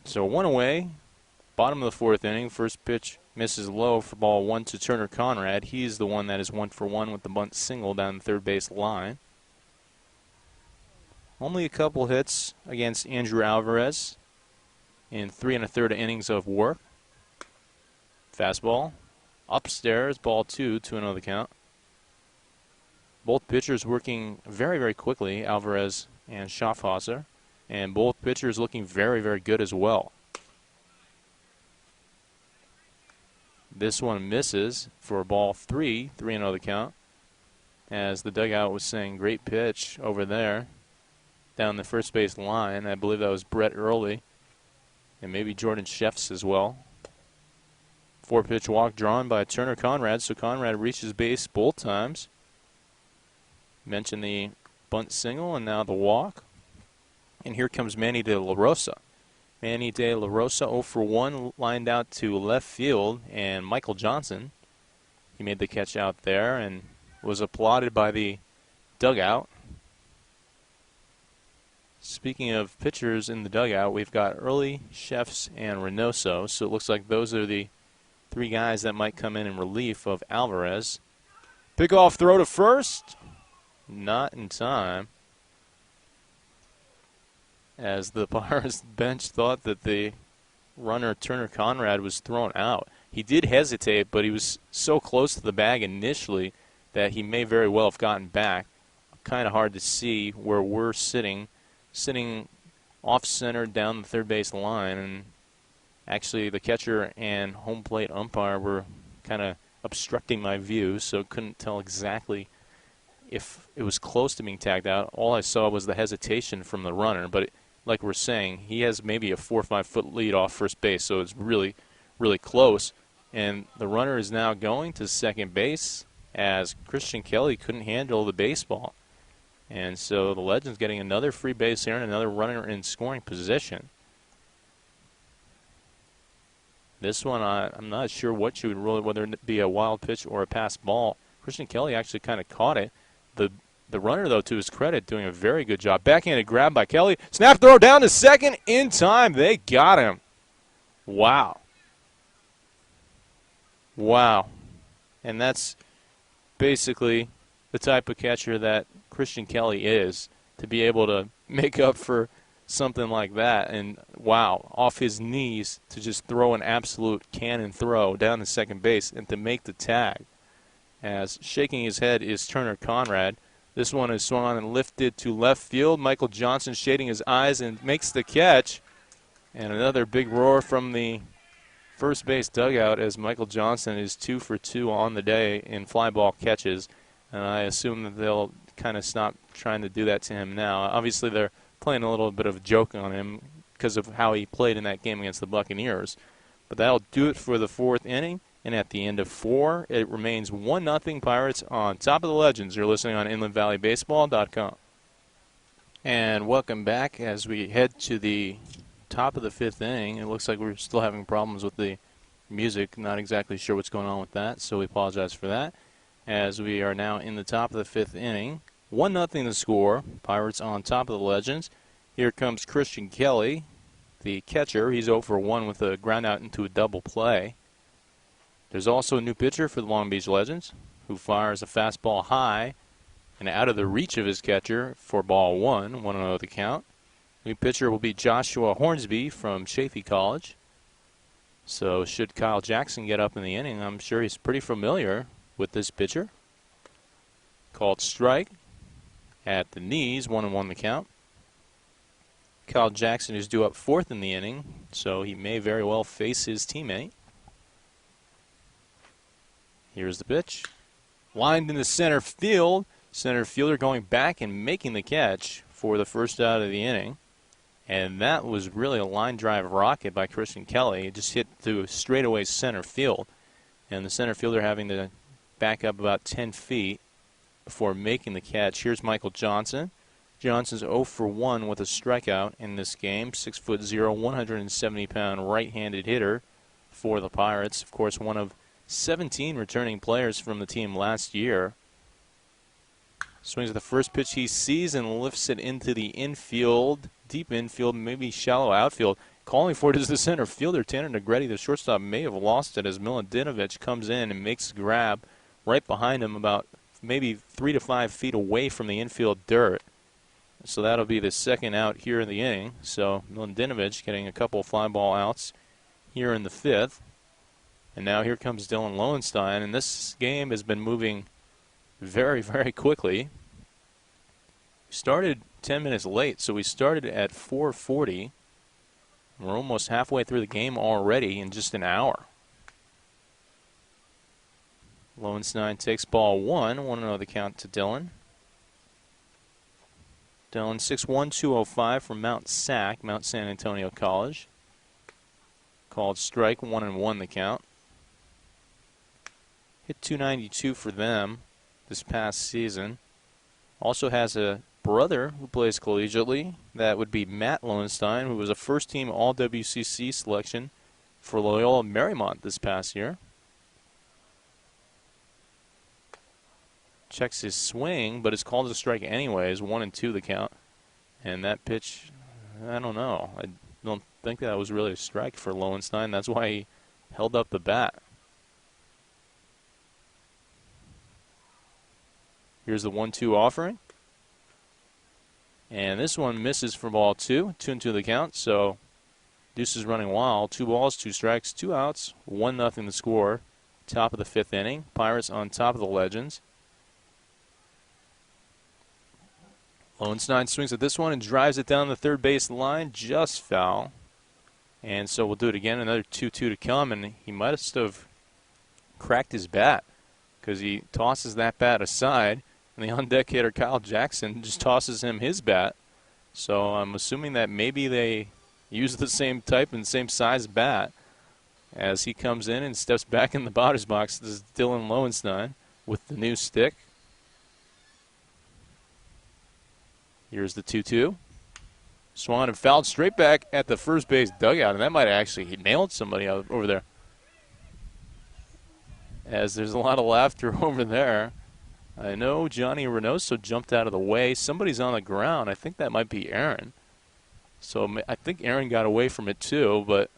So 1 away, bottom of the 4th inning. First pitch misses low for ball 1 to Turner Conrad. He's the one that is 1-for-1 with the bunt single down the third base line. Only a couple hits against Andrew Alvarez in 3 1/3 innings of work. Fastball upstairs, ball 2, 2-0 the count. Both pitchers working very, very quickly, Alvarez and Schaffhauser, and both pitchers looking very, very good as well. This one misses for ball 3, 3-0 the count, as the dugout was saying great pitch over there down the first base line. I believe that was Brett Early and maybe Jordan Sheffs as well. 4-pitch walk drawn by Turner Conrad, so Conrad reaches base both times. Mentioned the bunt single and now the walk. And here comes Manny De La Rosa. Manny De La Rosa 0-for-1, lined out to left field, and Michael Johnson, he made the catch out there and was applauded by the dugout. Speaking of pitchers in the dugout, we've got Early, Sheffs, and Reynoso, so it looks like those are the 3 guys that might come in relief of Alvarez. Pickoff throw to first. Not in time, as the Pirates bench thought that the runner Turner Conrad was thrown out. He did hesitate, but he was so close to the bag initially that he may very well have gotten back. Kind of hard to see where we're sitting off-center down the third base line, and actually the catcher and home plate umpire were kind of obstructing my view, so couldn't tell exactly if it was close to being tagged out. All I saw was the hesitation from the runner, but like we're saying, he has maybe a 4 or 5 foot lead off first base, so it's really, really close. And the runner is now going to second base, as Christian Kelly couldn't handle the baseball. And so the Legends getting another free base here and another runner in scoring position. This one, I'm not sure what you would rule, whether it be a wild pitch or a pass ball. Christian Kelly actually kind of caught it. The runner, though, to his credit, doing a very good job. Backhanded grab by Kelly. Snap throw down to second. In time, they got him. Wow. Wow. And that's basically the type of catcher that Christian Kelly is, to be able to make up for something like that. And, wow, off his knees to just throw an absolute cannon throw down to second base and to make the tag. As shaking his head is Turner Conrad. This one is swung and lifted to left field. Michael Johnson shading his eyes and makes the catch. And another big roar from the first base dugout, as Michael Johnson is 2 for 2 on the day in fly ball catches. And I assume that they'll kind of stop trying to do that to him now. Obviously, they're playing a little bit of a joke on him because of how he played in that game against the Buccaneers. But that'll do it for the 4th inning. And at the end of 4, it remains 1-0 Pirates on top of the Legends. You're listening on InlandValleyBaseball.com. And welcome back as we head to the top of the 5th inning. It looks like we're still having problems with the music. Not exactly sure what's going on with that, so we apologize for that. As we are now in the top of the 5th inning. 1-0 the score. Pirates on top of the Legends. Here comes Christian Kelly, the catcher. He's 0 for 1 with a ground out into a double play. There's also a new pitcher for the Long Beach Legends who fires a fastball high and out of the reach of his catcher for ball 1. 1-0 the count. New pitcher will be Joshua Hornsby from Chaffey College. So should Kyle Jackson get up in the inning, I'm sure he's pretty familiar with this pitcher. Called strike at the knees. 1-1 the count. Kyle Jackson is due up 4th in the inning, so he may very well face his teammate. Here's the pitch. Lined into center field. Center fielder going back and making the catch for the first out of the inning. And that was really a line drive rocket by Christian Kelly. It just hit to straightaway center field. And the center fielder having to back up about 10 feet before making the catch. Here's Michael Johnson. Johnson's 0 for 1 with a strikeout in this game. 6'0", 170-pound right-handed hitter for the Pirates. Of course, one of 17 returning players from the team last year. Swings at the first pitch he sees and lifts it into the infield, deep infield, maybe shallow outfield. Calling for it is the center fielder, Tanner Negretti. The shortstop may have lost it as Miladinovich comes in and makes a grab right behind him, about maybe 3 to 5 feet away from the infield dirt. So that'll be the second out here in the inning. So Miladinovich getting a couple fly ball outs here in the 5th. And now here comes Dylan Lowenstein, and this game has been moving very, very quickly. We started 10 minutes late, so we started at 4:40. We're almost halfway through the game already in just an hour. Lowenstein takes ball 1. 1-0 the count to Dylan. Dylan, 6'1", 205 from Mount Sac, Mount San Antonio College. Called strike, 1-1 the count. Hit .292 for them this past season. Also has a brother who plays collegiately. That would be Matt Lowenstein, who was a first-team All-WCC selection for Loyola Marymount this past year. Checks his swing, but it's called a strike anyways. 1-2 the count. And that pitch, I don't know. I don't think that was really a strike for Lowenstein. That's why he held up the bat. Here's the 1-2 offering. And this one misses for ball 2. 2-2 the count. So Deuce is running wild. 2 balls, 2 strikes, 2 outs. 1-0 the score. Top of the 5th inning. Pirates on top of the Legends. Lowenstein swings at this one and drives it down the third base line. Just foul. And so we'll do it again. Another 2-2 to come. And he might have cracked his bat because he tosses that bat aside. And the on-deck hitter, Kyle Jackson, just tosses him his bat. So I'm assuming that maybe they use the same type and same size bat. As he comes in and steps back in the batter's box, this is Dylan Lowenstein with the new stick. Here's the 2-2. Swung and fouled straight back at the first base dugout. And that might have actually nailed somebody out over there. As there's a lot of laughter over there. I know Johnny Reynoso jumped out of the way. Somebody's on the ground. I think that might be Aaron. So I think Aaron got away from it too, but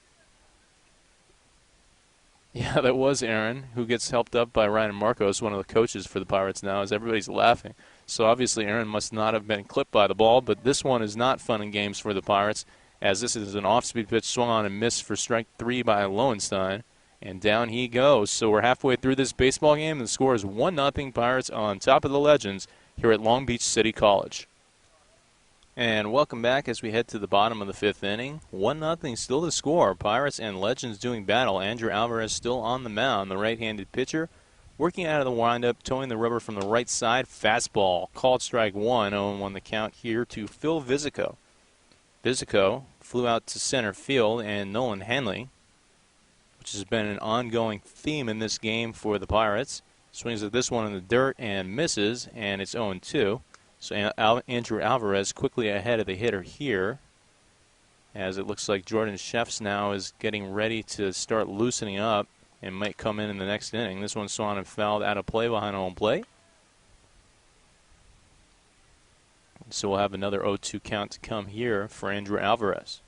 yeah, that was Aaron, who gets helped up by Ryan Marcos, one of the coaches for the Pirates now, as everybody's laughing. So obviously Aaron must not have been clipped by the ball, but this one is not fun and games for the Pirates, as this is an off-speed pitch swung on and missed for strike 3 by Lowenstein. And down he goes. So we're halfway through this baseball game. The score is 1-0 Pirates on top of the Legends here at Long Beach City College. And welcome back as we head to the bottom of the 5th inning. 1-0 still the score. Pirates and Legends doing battle. Andrew Alvarez still on the mound, the right-handed pitcher. Working out of the windup, towing the rubber from the right side. Fastball. Called strike 1. 0-1 the count here to Phil Visico. Visico flew out to center field, and Nolan Henley, which has been an ongoing theme in this game for the Pirates, swings at this one in the dirt and misses, and it's 0-2. So Andrew Alvarez quickly ahead of the hitter here. as it looks like Jordan Sheffs now is getting ready to start loosening up and might come in the next inning. This one swung and fouled out of play behind home plate. So we'll have another 0-2 count to come here for Andrew Alvarez.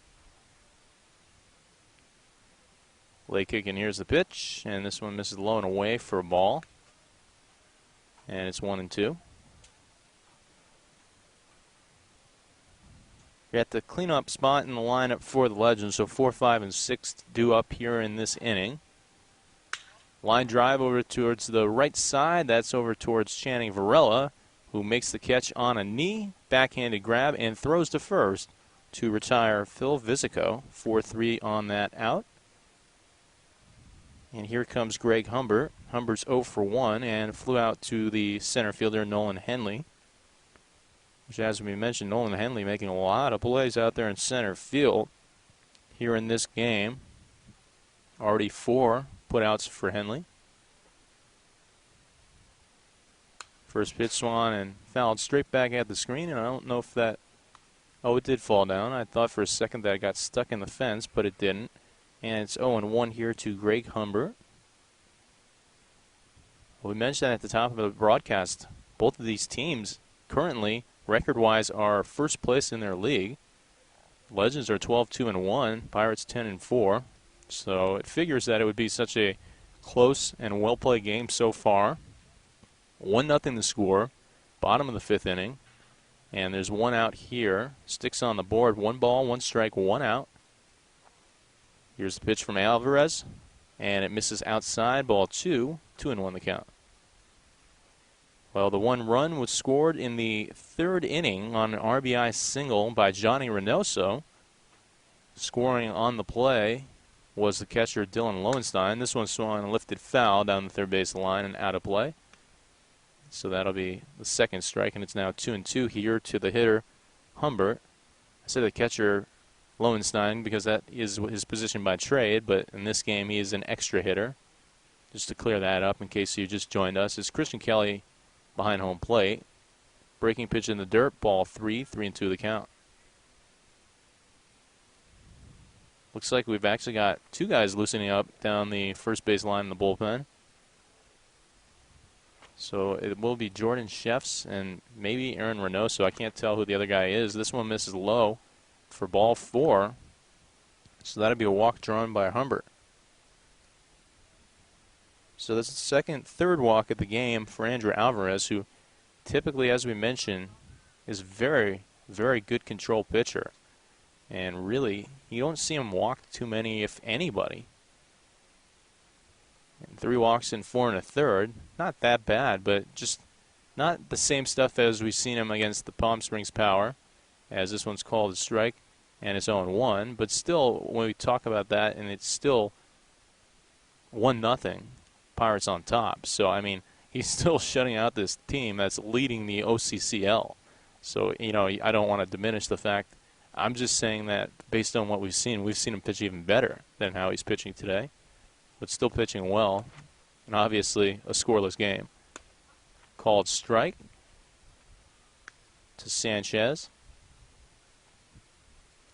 Late kick, and here's the pitch, and this one misses low and away for a ball. And it's 1-2. You're at the cleanup spot in the lineup for the Legends, so 4, 5, and 6 due up here in this inning. Line drive over towards the right side. That's over towards Channing Varela, who makes the catch on a knee, backhanded grab, and throws to first to retire Phil Visico. 4-3 on that out. And here comes Greg Humbert. Humbert's 0 for 1 and flew out to the center fielder, Nolan Henley. Which, as we mentioned, Nolan Henley making a lot of plays out there in center field here in this game. Already 4 putouts for Henley. First pitch swung and fouled straight back at the screen, and I don't know if that... Oh, it did fall down. I thought for a second that it got stuck in the fence, but it didn't. And it's 0-1 here to Greg Humbert. Well, we mentioned at the top of the broadcast, both of these teams currently, record-wise, are first place in their league. Legends are 12-2-1, Pirates 10-4. So it figures that it would be such a close and well-played game so far. 1-0 the score, bottom of the 5th inning. And there's 1 out here. Sticks on the board, 1 ball, 1 strike, 1 out. Here's the pitch from Alvarez, and it misses outside, ball 2, 2-1 the count. Well, the 1 run was scored in the 3rd inning on an RBI single by Johnny Reynoso. Scoring on the play was the catcher Dylan Lowenstein. This one swung and lifted foul down the third base line and out of play. So that'll be the 2nd strike, and it's now 2-2 here to the hitter Humbert. I said the catcher Lowenstein because that is his position by trade, but in this game he is an extra hitter. Just to clear that up in case you just joined us, it's Christian Kelly behind home plate. Breaking pitch in the dirt, ball 3, 3-2 the count. Looks like we've actually got 2 guys loosening up down the first base line in the bullpen. So it will be Jordan Sheffs and maybe Aaron Reynoso. I can't tell who the other guy is. This one misses low for ball 4. So that'll be a walk drawn by Humbert. So that's the 3rd walk of the game for Andrew Alvarez, who typically, as we mentioned, is very, very good control pitcher. And really, you don't see him walk too many, if anybody. And 3 walks in 4 1/3. Not that bad, but just not the same stuff as we've seen him against the Palm Springs Power, as this one's called a strike, and it's 0-1. But still, when we talk about that, and it's still 1-0, Pirates on top. So, I mean, he's still shutting out this team that's leading the OCCL. So, you know, I don't want to diminish the fact. I'm just saying that based on what we've seen him pitch even better than how he's pitching today, but still pitching well, and obviously a scoreless game. Called strike to Sanchez.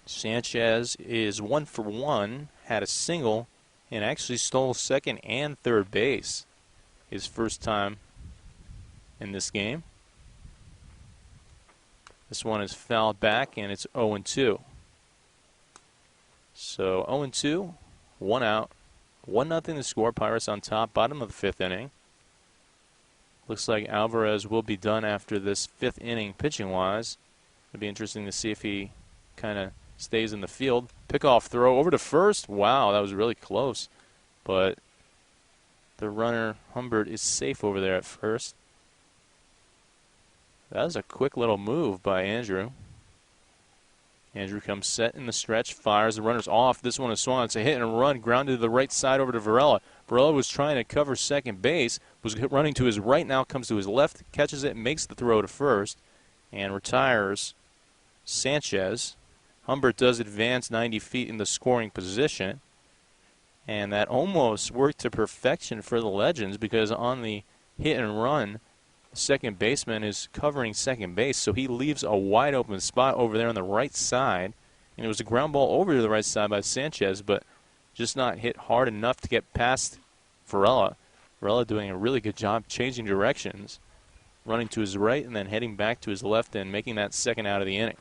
Sanchez is 1 for 1, had a single, and actually stole 2nd and 3rd base his first time in this game. This one is fouled back, and it's 0-2. So 0-2, 1 out, 1-0 the score. Pirates on top, bottom of the 5th inning. Looks like Alvarez will be done after this 5th inning pitching-wise. It'll be interesting to see if he kind of stays in the field. Pickoff throw over to first. Wow, that was really close. But the runner, Humbert, is safe over there at first. That was a quick little move by Andrew. Andrew comes set in the stretch, fires, the runner's off. This one is swung. It's a hit and run, grounded to the right side over to Varela. Varela was trying to cover second base, was running to his right, now comes to his left, catches it, makes the throw to first, and retires Sanchez. Humbert does advance 90 feet in the scoring position, and that almost worked to perfection for the Legends, because on the hit and run, the second baseman is covering second base, so he leaves a wide open spot over there on the right side, And it was a ground ball over to the right side by Sanchez, but just not hit hard enough to get past Varela. Varela doing a really good job changing directions, running to his right and then heading back to his left and making that second out of the inning.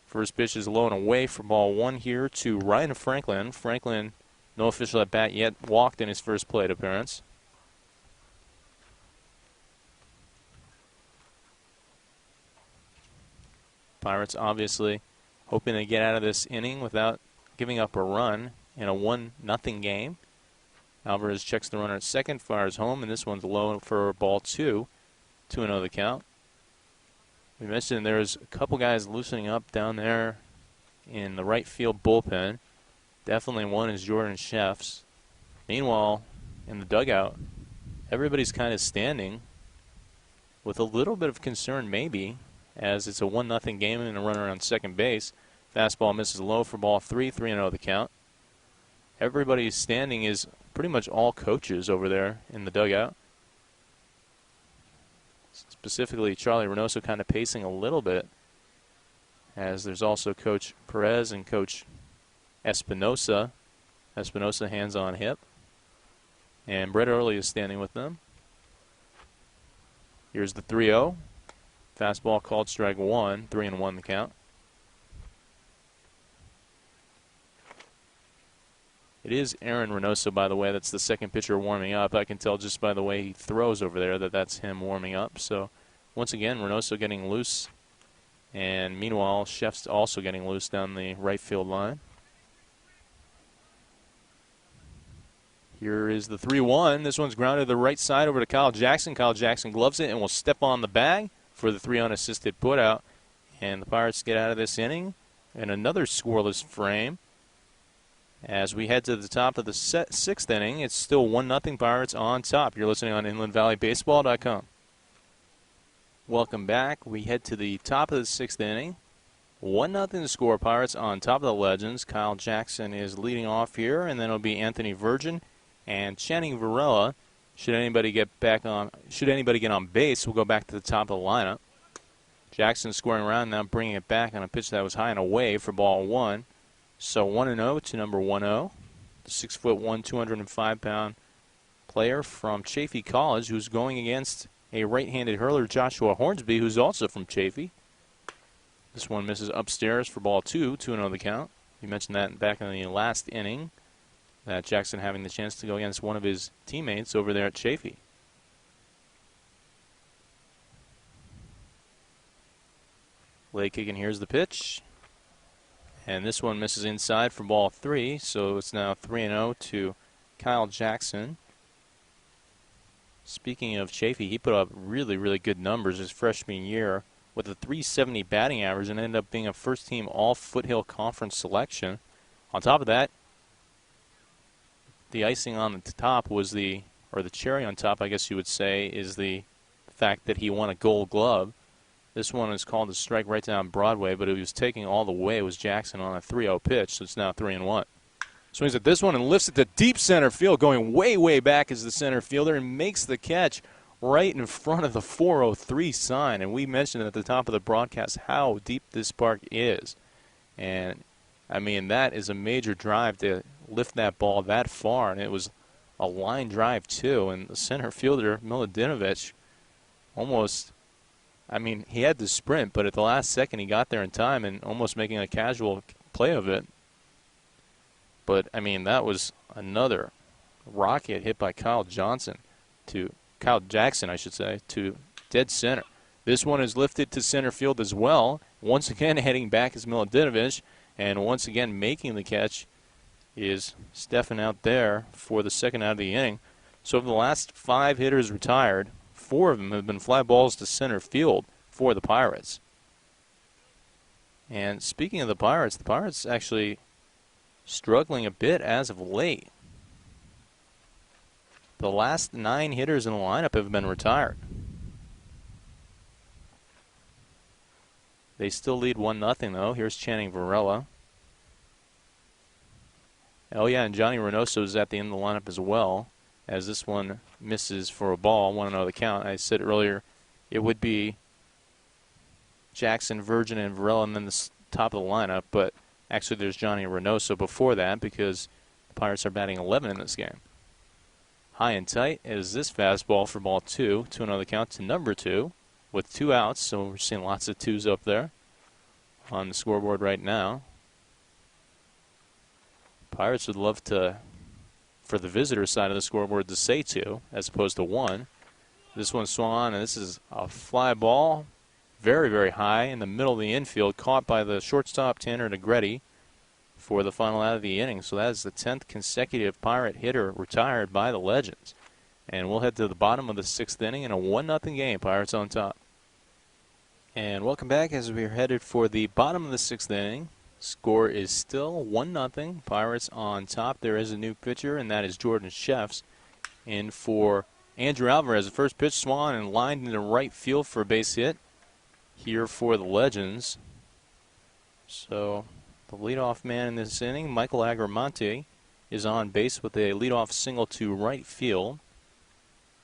First pitch is low and away for ball one here to Ryan Franklin. Franklin, no official at bat yet, walked in his first plate appearance. Pirates obviously hoping to get out of this inning without giving up a run in a 1-0 game. Alvarez checks the runner at second, fires home, and this one's low for ball two. 2-0 the count. We mentioned there's a couple guys loosening up down there in the right field bullpen. Definitely one is Jordan Sheffs. Meanwhile, in the dugout, everybody's kind of standing with a little bit of concern maybe, as it's a 1-0 game and a runner on second base. Fastball misses low for ball three. 3-0 the count. Everybody's standing is pretty much all coaches over there in the dugout. Specifically, Charlie Reynoso kind of pacing a little bit, as there's also Coach Perez and Coach Espinosa. Espinosa hands on hip. And Brett Early is standing with them. Here's the 3-0. Fastball called strike one. 3-1 the count. It is Aaron Reynoso, by the way. That's the second pitcher warming up. I can tell just by the way he throws over there that that's him warming up. So, once again, Reynoso getting loose. And meanwhile, Sheff's also getting loose down the right field line. Here is the 3-1. This one's grounded to the right side over to Kyle Jackson. Kyle Jackson gloves it and will step on the bag for the 3 unassisted putout. And the Pirates get out of this inning in another scoreless frame. As we head to the top of the sixth inning, it's still 1-0 Pirates on top. You're listening on InlandValleyBaseball.com. Welcome back. We head to the top of the sixth inning. 1-0 to score. Pirates on top of the Legends. Kyle Jackson is leading off here, and then it'll be Anthony Virgin and Channing Varela. Should anybody get on base, we'll go back to the top of the lineup. Jackson scoring around now, bringing it back on a pitch that was high and away for ball one. So 1-0 to number 10, the 6'1", 205-pound player from Chaffey College, who's going against a right-handed hurler, Joshua Hornsby, who's also from Chaffey. This one misses upstairs for ball two. 2-0 the count. You mentioned that back in the last inning, that Jackson having the chance to go against one of his teammates over there at Chaffey. Late kick, and here's the pitch. And this one misses inside for ball three, so it's now 3-0 to Kyle Jackson. Speaking of Chaffey, he put up really, really good numbers his freshman year with a .370 batting average and ended up being a first-team All-Foothill Conference selection. On top of that, the icing on the top was the cherry on top, I guess you would say, is the fact that he won a Gold Glove. This one is called a strike right down Broadway, but it was taking all the way. It was Jackson on a 3-0 pitch, so it's now 3-1. Swings at this one and lifts it to deep center field, going way, way back as the center fielder, and makes the catch right in front of the 403 sign. And we mentioned at the top of the broadcast how deep this park is. And, I mean, that is a major drive to lift that ball that far, and it was a line drive, too. And the center fielder, Miladinovich, almost... I mean, he had to sprint, but at the last second he got there in time and almost making a casual play of it. But, I mean, that was another rocket hit by Kyle Jackson, to dead center. This one is lifted to center field as well. Once again, heading back is Miladinovich, and once again making the catch is Stefan out there for the second out of the inning. So of the last 5 hitters retired, 4 of them have been fly balls to center field for the Pirates. And speaking of the Pirates actually struggling a bit as of late. The last 9 hitters in the lineup have been retired. They still lead 1-0 though. Here's Channing Varela. Oh yeah, and Johnny Reynoso is at the end of the lineup as well, as this one misses for a ball. 1-0 the count. I said earlier it would be Jackson, Virgin, and Varela, and then the top of the lineup, but actually there's Johnny Reynoso before that because the Pirates are batting 11 in this game. High and tight is this fastball for ball 2, 2-0 the count to number 2 with 2 outs, so we're seeing lots of 2s up there on the scoreboard right now. Pirates would love to, for the visitor side of the scoreboard, to say 2 as opposed to 1. This one swung on, and this is a fly ball, very, very high in the middle of the infield, caught by the shortstop Tanner Negretti for the final out of the inning. So that is the 10th consecutive Pirate hitter retired by the Legends. And we'll head to the bottom of the 6th inning in a 1-0 game. Pirates on top. And welcome back as we're headed for the bottom of the 6th inning. Score is still 1-0. Pirates on top. There is a new pitcher, and that is Jordan Sheffs in for Andrew Alvarez. The first pitch swung and lined into right field for a base hit here for the Legends. So the leadoff man in this inning, Michael Agramonte, is on base with a leadoff single to right field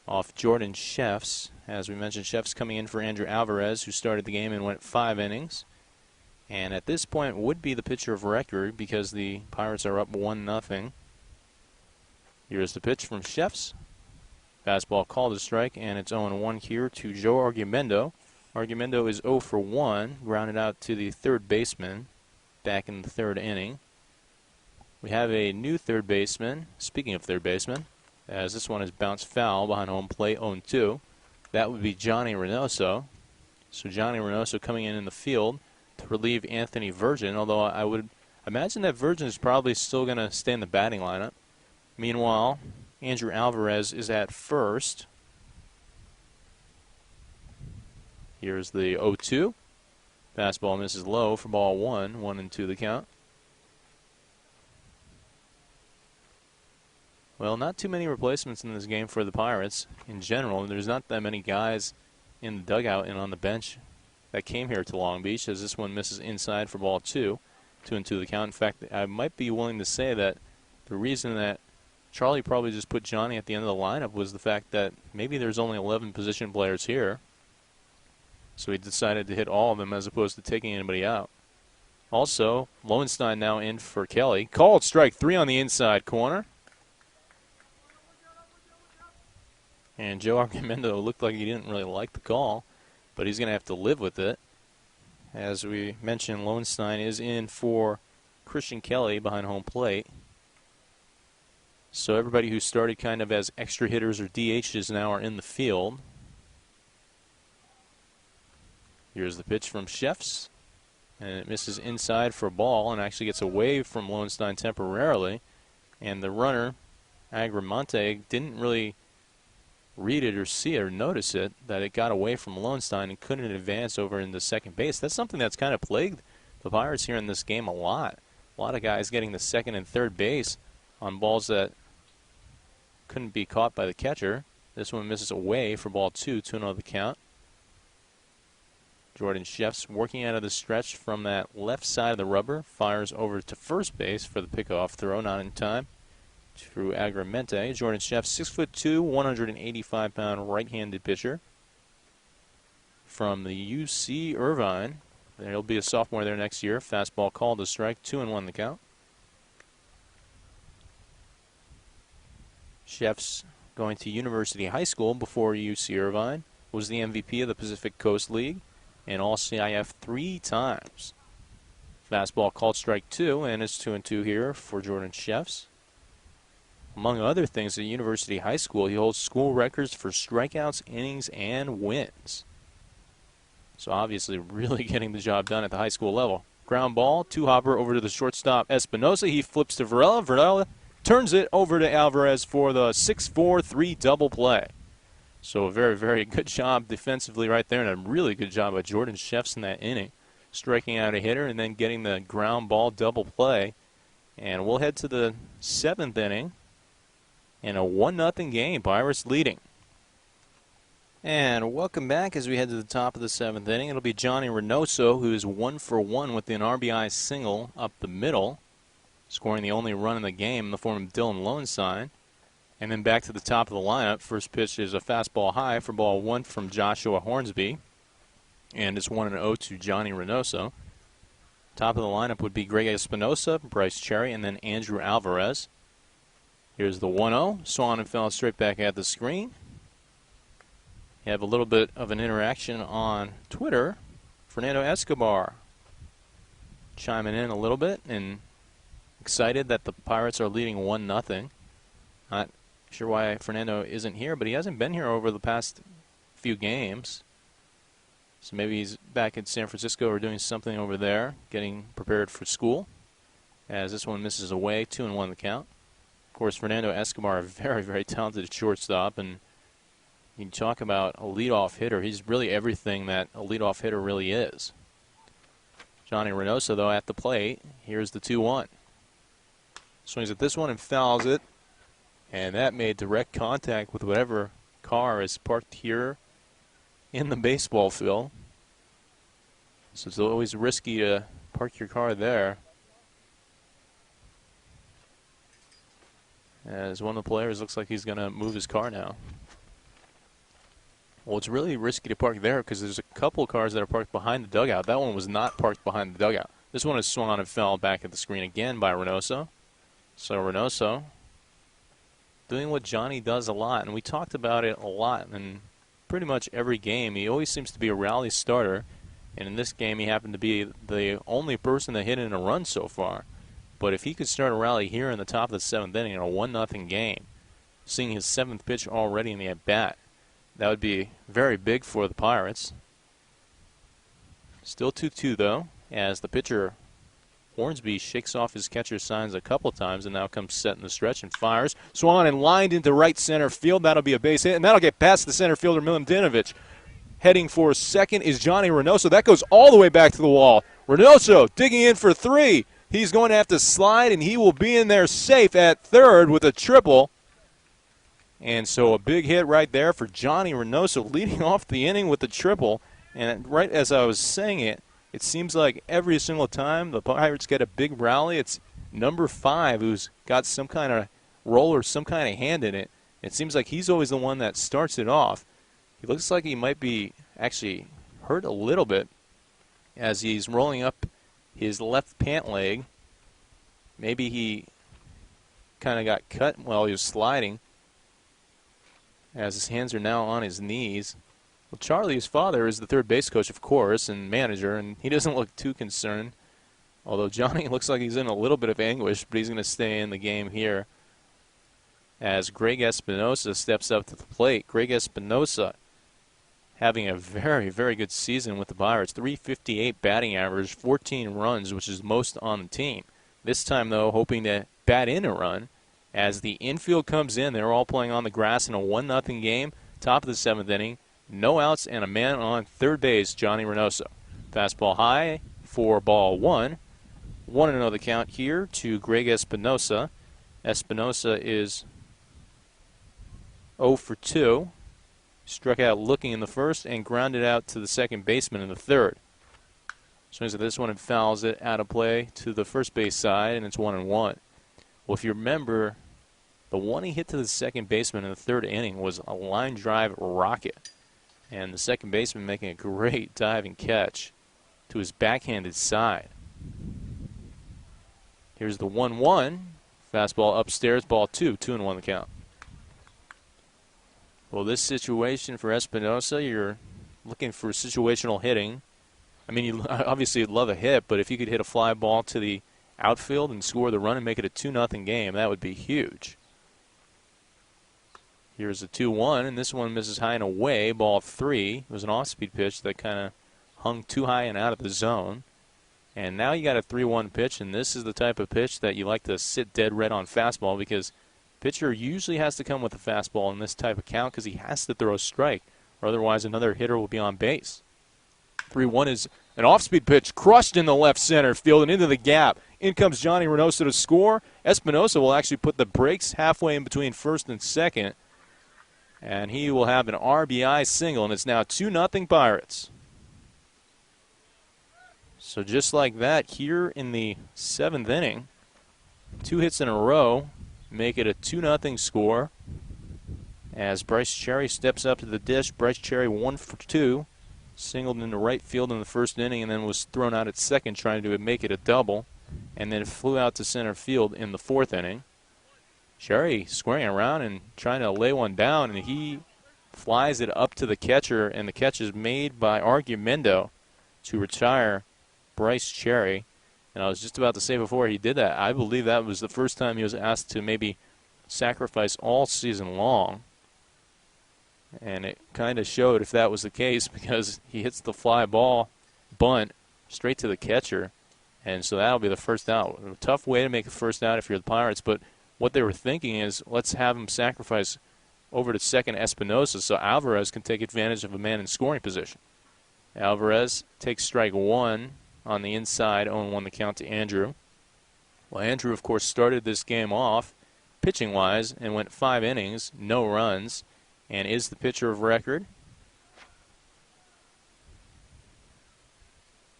off Jordan Sheffs. As we mentioned, Sheffs coming in for Andrew Alvarez, who started the game and went 5 innings. And at this point would be the pitcher of record because the Pirates are up 1-0. Here's the pitch from Sheffs. Fastball called a strike, and it's 0-1 here to Joe Argumendo. Argumendo is 0 for 1, grounded out to the third baseman back in the 3rd inning. We have a new third baseman. Speaking of third baseman, as this one is bounced foul behind home plate, 0-2. That would be Johnny Reynoso. So Johnny Reynoso coming in the field to relieve Anthony Virgin, although I would imagine that Virgin is probably still going to stay in the batting lineup. Meanwhile, Andrew Alvarez is at first. Here's the 0-2. Fastball misses low for ball 1, 1-2 the count. Well, not too many replacements in this game for the Pirates in general. There's not that many guys in the dugout and on the bench that came here to Long Beach, as this one misses inside for ball 2, 2-2 the count. In fact, I might be willing to say that the reason that Charlie probably just put Johnny at the end of the lineup was the fact that maybe there's only 11 position players here. So he decided to hit all of them as opposed to taking anybody out. Also, Lowenstein now in for Kelly. Called strike 3 on the inside corner. And Joe Argumendo looked like he didn't really like the call, but he's going to have to live with it. As we mentioned, Lowenstein is in for Christian Kelly behind home plate. So everybody who started kind of as extra hitters or DHs now are in the field. Here's the pitch from Sheffs, and it misses inside for a ball and actually gets away from Lowenstein temporarily. And the runner, Agramonte, didn't really read it or see it or notice it, that it got away from Lowenstein and couldn't advance over into second base. That's something that's kind of plagued the Pirates here in this game a lot. A lot of guys getting the second and third base on balls that couldn't be caught by the catcher. This one misses away for ball 2, 2-0 the count. Jordan Sheffs working out of the stretch from that left side of the rubber, fires over to first base for the pickoff throw, not in time, through Agramonte. Jordan Sheffs, 6'2", 185-pound right-handed pitcher from the UC Irvine. He'll be a sophomore there next year. Fastball called a strike, 2-1 the count. Sheffs going to University High School before UC Irvine, was the MVP of the Pacific Coast League and All-CIF 3 times. Fastball called strike 2, and it's 2-2 here for Jordan Sheffs. Among other things, at University High School, he holds school records for strikeouts, innings, and wins. So obviously really getting the job done at the high school level. Ground ball, two-hopper over to the shortstop Espinosa. He flips to Varela. Varela turns it over to Alvarez for the 6-4-3 double play. So a very, very good job defensively right there, and a really good job by Jordan Sheffs in that inning, striking out a hitter and then getting the ground ball double play. And we'll head to the 7th inning in a 1-0 game. Pirates leading. And welcome back as we head to the top of the 7th inning. It'll be Johnny Reynoso, who is 1 for 1 with an RBI single up the middle, scoring the only run in the game in the form of Dylan Lowenstein. And then back to the top of the lineup. First pitch is a fastball high for ball 1 from Joshua Hornsby. And it's 1-0 to Johnny Reynoso. Top of the lineup would be Greg Espinosa, Bryce Cherry, and then Andrew Alvarez. Here's the 1-0. Swan and fell straight back at the screen. You have a little bit of an interaction on Twitter. Fernando Escobar chiming in a little bit and excited that the Pirates are leading 1-0. Not sure why Fernando isn't here, but he hasn't been here over the past few games. So maybe he's back in San Francisco or doing something over there, getting prepared for school. As this one misses away, 2-1 the count. Of course, Fernando Escobar, a very, very talented shortstop, and you can talk about a leadoff hitter. He's really everything that a leadoff hitter really is. Johnny Reynoso, though, at the plate. Here's the 2-1. Swings at this one and fouls it. And that made direct contact with whatever car is parked here in the baseball field. So it's always risky to park your car there. As one of the players looks like he's going to move his car now. Well, it's really risky to park there because there's a couple of cars that are parked behind the dugout. That one was not parked behind the dugout. This one is swung on and fell back at the screen again by Reynoso. So Reynoso doing what Johnny does a lot, and we talked about it a lot in pretty much every game. He always seems to be a rally starter, and in this game he happened to be the only person that hit in a run so far. But if he could start a rally here in the top of the 7th inning in a 1-0 game, seeing his 7th pitch already in the at-bat, that would be very big for the Pirates. Still 2-2 though, as the pitcher Hornsby shakes off his catcher's signs a couple times and now comes set in the stretch and fires. Swung and lined into right center field. That'll be a base hit, and that'll get past the center fielder, Milutinovic. Heading for second is Johnny Reynoso. That goes all the way back to the wall. Reynoso digging in for 3. He's going to have to slide, and he will be in there safe at third with a triple. And so a big hit right there for Johnny Reynoso, leading off the inning with the triple. And right as I was saying it, it seems like every single time the Pirates get a big rally, it's number 5 who's got some kind of role or some kind of hand in it. It seems like he's always the one that starts it off. He looks like he might be actually hurt a little bit as he's rolling up his left pant leg. Maybe he kind of got cut while he was sliding, as his hands are now on his knees. Well, Charlie, his father, is the third base coach, of course, and manager, and he doesn't look too concerned. Although Johnny looks like he's in a little bit of anguish, but he's going to stay in the game here as Greg Espinosa steps up to the plate. Greg Espinosa having a very, very good season with the Pirates. .358 batting average, 14 runs, which is most on the team. This time, though, hoping to bat in a run. As the infield comes in, they're all playing on the grass in a 1-0 game, top of the 7th inning. No outs and a man on third base, Johnny Reynoso. Fastball high for ball 1. 1-0 the count here to Greg Espinosa. Espinosa is 0 for 2. Struck out looking in the first and grounded out to the second baseman in the third. Swings at this one and fouls it out of play to the first base side, and it's 1-1. Well, if you remember, the one he hit to the second baseman in the third inning was a line drive rocket. And the second baseman making a great diving catch to his backhanded side. Here's the 1-1. Fastball upstairs, ball 2. 2-1 the count. Well, this situation for Espinosa, you're looking for situational hitting. I mean, you obviously would love a hit, but if you could hit a fly ball to the outfield and score the run and make it a 2-0 game, that would be huge. Here's a 2-1, and this one misses high and away, ball 3. It was an off-speed pitch that kind of hung too high and out of the zone. And now you got a 3-1 pitch, and this is the type of pitch that you like to sit dead red on fastball, because pitcher usually has to come with a fastball in this type of count because he has to throw a strike, or otherwise another hitter will be on base. 3-1 is an off-speed pitch crushed in the left center field and into the gap. In comes Johnny Reynoso to score. Espinosa will actually put the brakes halfway in between first and second. And he will have an RBI single, and it's now 2-0 Pirates. So just like that, here in the 7th inning, 2 hits in a row make it a 2-0 score. As Bryce Cherry steps up to the dish, Bryce Cherry 1 for 2. singled into right field in the first inning and then was thrown out at second trying to make it a double, and then flew out to center field in the fourth inning. Cherry squaring around and trying to lay one down, and he flies it up to the catcher, and the catch is made by Argumendo to retire Bryce Cherry. And I was just about to say before he did that, I believe that was the first time he was asked to maybe sacrifice all season long. And it kind of showed if that was the case, because he hits the fly ball bunt straight to the catcher. And so that'll be the first out. A tough way to make the first out if you're the Pirates, but what they were thinking is, let's have him sacrifice over to second Espinosa so Alvarez can take advantage of a man in scoring position. Alvarez takes strike one on the inside, 0-1 the count to Andrew. Well, Andrew, of course, started this game off pitching-wise and went 5 innings, no runs, and is the pitcher of record.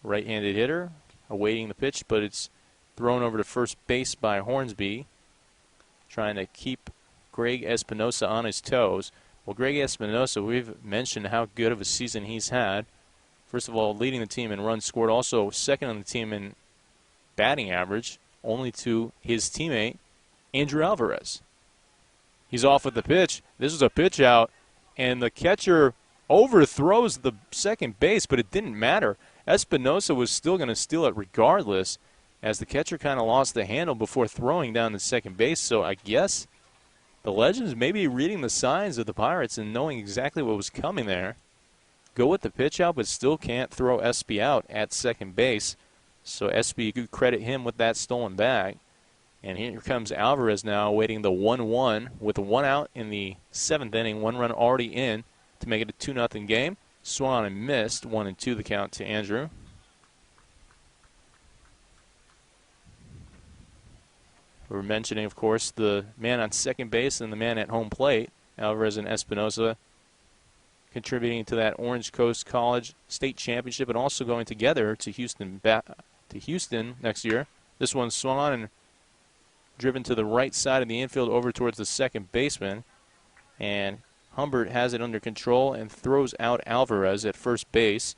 Right-handed hitter, awaiting the pitch, but it's thrown over to first base by Hornsby, trying to keep Greg Espinosa on his toes. Well, Greg Espinosa, we've mentioned how good of a season he's had. First of all, leading the team in runs scored, also second on the team in batting average, only to his teammate, Andrew Alvarez. He's off with the pitch. This is a pitch out, and the catcher overthrows the second base, but it didn't matter. Espinosa was still going to steal it regardless, as the catcher kind of lost the handle before throwing down the second base. So I guess the Legends may be reading the signs of the Pirates and knowing exactly what was coming there. Go with the pitch out, but still can't throw Espy out at second base. So Espy, you could credit him with that stolen bag. And here comes Alvarez now, awaiting the 1-1 with 1 out in the 7th inning. 1 run already in to make it a 2-0 game. Swung on and missed. 1-2 the count to Andrew. We're mentioning, of course, the man on second base and the man at home plate, Alvarez and Espinosa, contributing to that Orange Coast College State Championship and also going together to Houston next year. This one swung on and driven to the right side of the infield over towards the second baseman. And Humbert has it under control and throws out Alvarez at first base.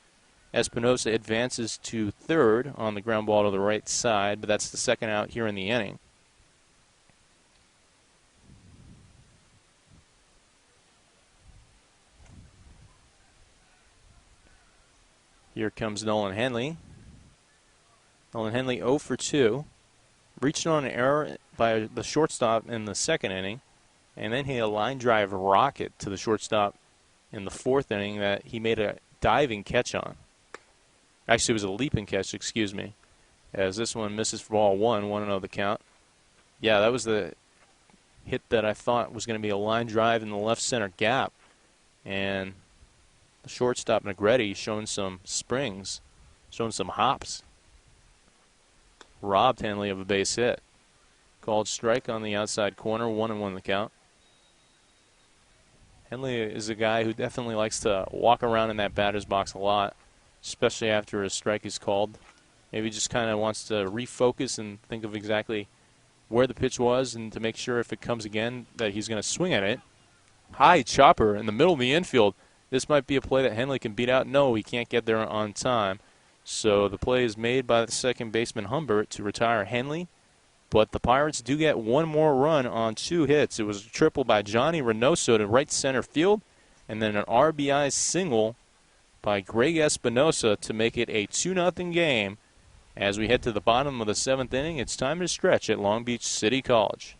Espinosa advances to third on the ground ball to the right side, but that's the second out here in the inning. Here comes Nolan Henley. Nolan Henley 0 for 2. Reached on an error by the shortstop in the second inning, and then he had a line drive rocket to the shortstop in the fourth inning that he made a diving catch on. Actually, it was a leaping catch, excuse me, as this one misses for ball 1, 1-0 the count. Yeah, that was the hit that I thought was going to be a line drive in the left center gap, and the shortstop, Negretti, showing some springs, showing some hops. Robbed Henley of a base hit. Called strike on the outside corner, 1-1 the count. Henley is a guy who definitely likes to walk around in that batter's box a lot, especially after a strike is called. Maybe just kind of wants to refocus and think of exactly where the pitch was and to make sure if it comes again that he's going to swing at it. High chopper in the middle of the infield. This might be a play that Henley can beat out. No, he can't get there on time. So the play is made by the second baseman Humbert to retire Henley. But the Pirates do get one more run on 2 hits. It was a triple by Johnny Reynoso to right center field, and then an RBI single by Greg Espinosa to make it a 2-0 game. As we head to the bottom of the 7th inning, it's time to stretch at Long Beach City College.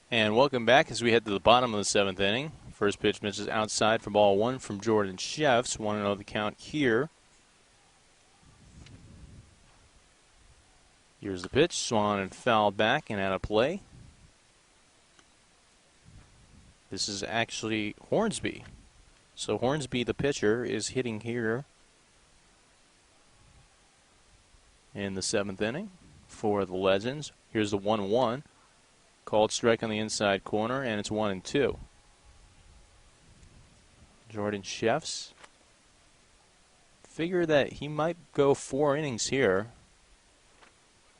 And welcome back as we head to the bottom of the 7th inning. First pitch misses outside for ball 1 from Jordan Sheffs. 1-0 the count here. Here's the pitch. Swung and fouled back and out of play. This is actually Hornsby. So Hornsby, the pitcher, is hitting here in the 7th inning for the Legends. Here's the 1-1. Called strike on the inside corner, and it's 1-2. Jordan Sheffs. Figure that he might go 4 innings here.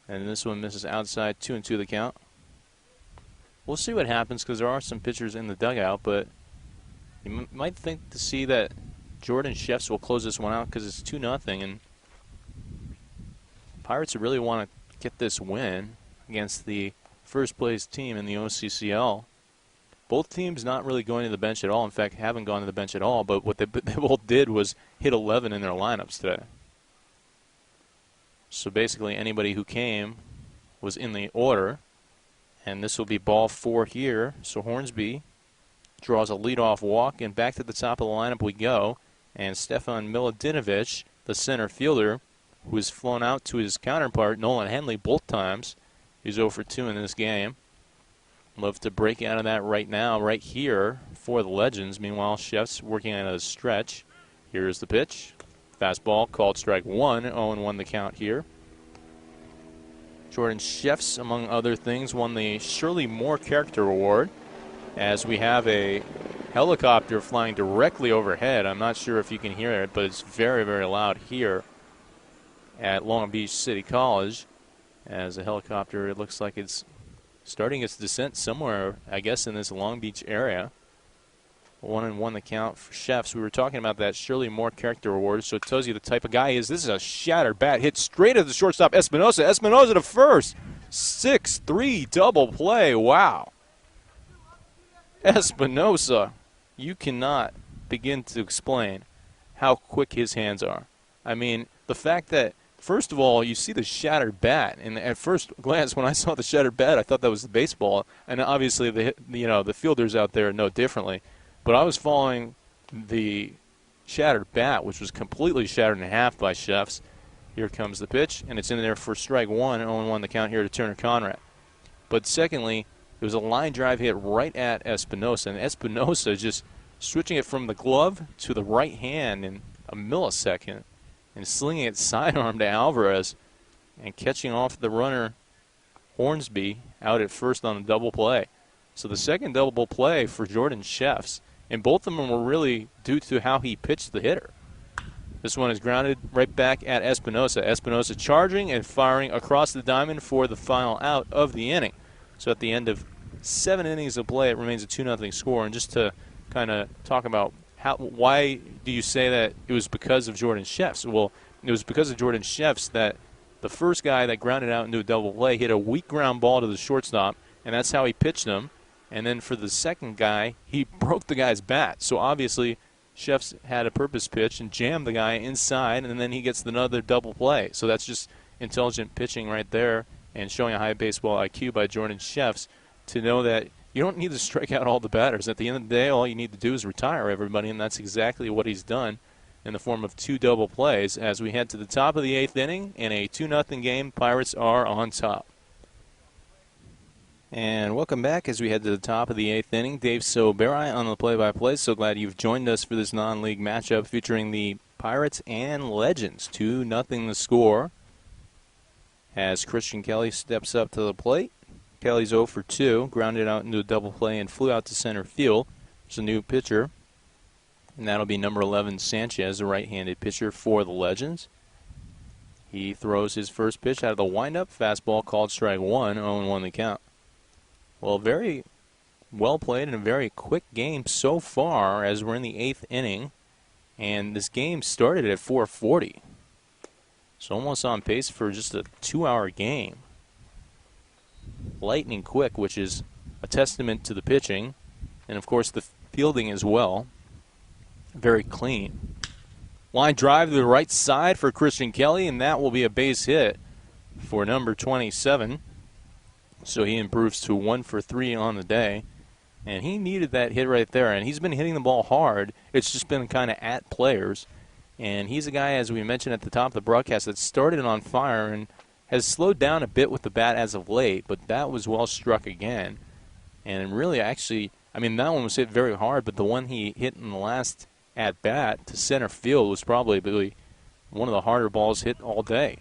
And this one misses outside, 2-2 the count. We'll see what happens because there are some pitchers in the dugout, but you might think to see that Jordan Chefs will close this one out because it's 2-0, and Pirates really want to get this win against the first-place team in the OCCL. Both teams not really going to the bench at all. In fact, haven't gone to the bench at all, but what they both did was hit 11 in their lineups today. So basically anybody who came was in the order, and this will be ball 4 here. So Hornsby draws a leadoff walk, and back to the top of the lineup we go. And Stefan Milodinovic, the center fielder, who has flown out to his counterpart, Nolan Henley, both times. He's 0 for 2 in this game. Love to break out of that right now, right here for the Legends. Meanwhile, Chefs working on a stretch. Here's the pitch. Fastball called strike 1. 0-1 the count here. Jordan Chefs, among other things, won the Shirley Moore Character Award, as we have a helicopter flying directly overhead. I'm not sure if you can hear it, but it's very, very loud here at Long Beach City College, as the helicopter, it looks like it's starting its descent somewhere, I guess, in this Long Beach area. 1-1 the count for Chefs. We were talking about that Shirley Moore Character Award, so it tells you the type of guy he is. This is a shattered bat hit straight at the shortstop, Espinosa. Espinosa to first. 6-3 double play. Wow. Espinosa. You cannot begin to explain how quick his hands are. I mean, the fact that, first of all, you see the shattered bat, and at first glance, when I saw the shattered bat, I thought that was the baseball, and obviously the fielders out there know differently. But I was following the shattered bat, which was completely shattered in half by Chefs. Here comes the pitch, and it's in there for strike 1. 0-1 the count here to Turner Conrad. But secondly, it was a line drive hit right at Espinosa, and Espinosa just switching it from the glove to the right hand in a millisecond and slinging it sidearm to Alvarez and catching off the runner Hornsby out at first on a double play. So the second double play for Jordan Chefs, and both of them were really due to how he pitched the hitter. This one is grounded right back at Espinosa. Espinosa charging and firing across the diamond for the final out of the inning. So at the end of 7 innings of play, it remains a 2-0 score. And just to kind of talk about why do you say that it was because of Jordan Chefs? Well, it was because of Jordan Chefs that the first guy that grounded out into a double play hit a weak ground ball to the shortstop, and that's how he pitched him. And then for the second guy, he broke the guy's bat. So obviously, Chefs had a purpose pitch and jammed the guy inside, and then he gets another double play. So that's just intelligent pitching right there, and showing a high baseball IQ by Jordan Chefs to know that you don't need to strike out all the batters. At the end of the day, all you need to do is retire everybody, and that's exactly what he's done in the form of 2 double plays as we head to the top of the 8th inning in a 2-0 game. Pirates are on top. And welcome back as we head to the top of the 8th inning. Dave Soberi on the play-by-play. So glad you've joined us for this non-league matchup featuring the Pirates and Legends. 2-0 the score as Christian Kelly steps up to the plate. Kelly's 0 for 2, grounded out into a double play and flew out to center field. There's a new pitcher, and that'll be number 11, Sanchez, a right-handed pitcher for the Legends. He throws his first pitch out of the windup. Fastball called strike 1, 0-1 the count. Well, very well played and a very quick game so far as we're in the 8th inning. And this game started at 4:40. So almost on pace for just a 2-hour game. Lightning quick, which is a testament to the pitching. And, of course, the fielding as well. Very clean. Line drive to the right side for Christian Kelly, and that will be a base hit for number 27. So he improves to 1 for 3 on the day. And he needed that hit right there. And he's been hitting the ball hard. It's just been kind of at players. And he's a guy, as we mentioned at the top of the broadcast, that started on fire and has slowed down a bit with the bat as of late. But that was well struck again. And really, actually, I mean, that one was hit very hard. But the one he hit in the last at-bat to center field was probably one of the harder balls hit all day.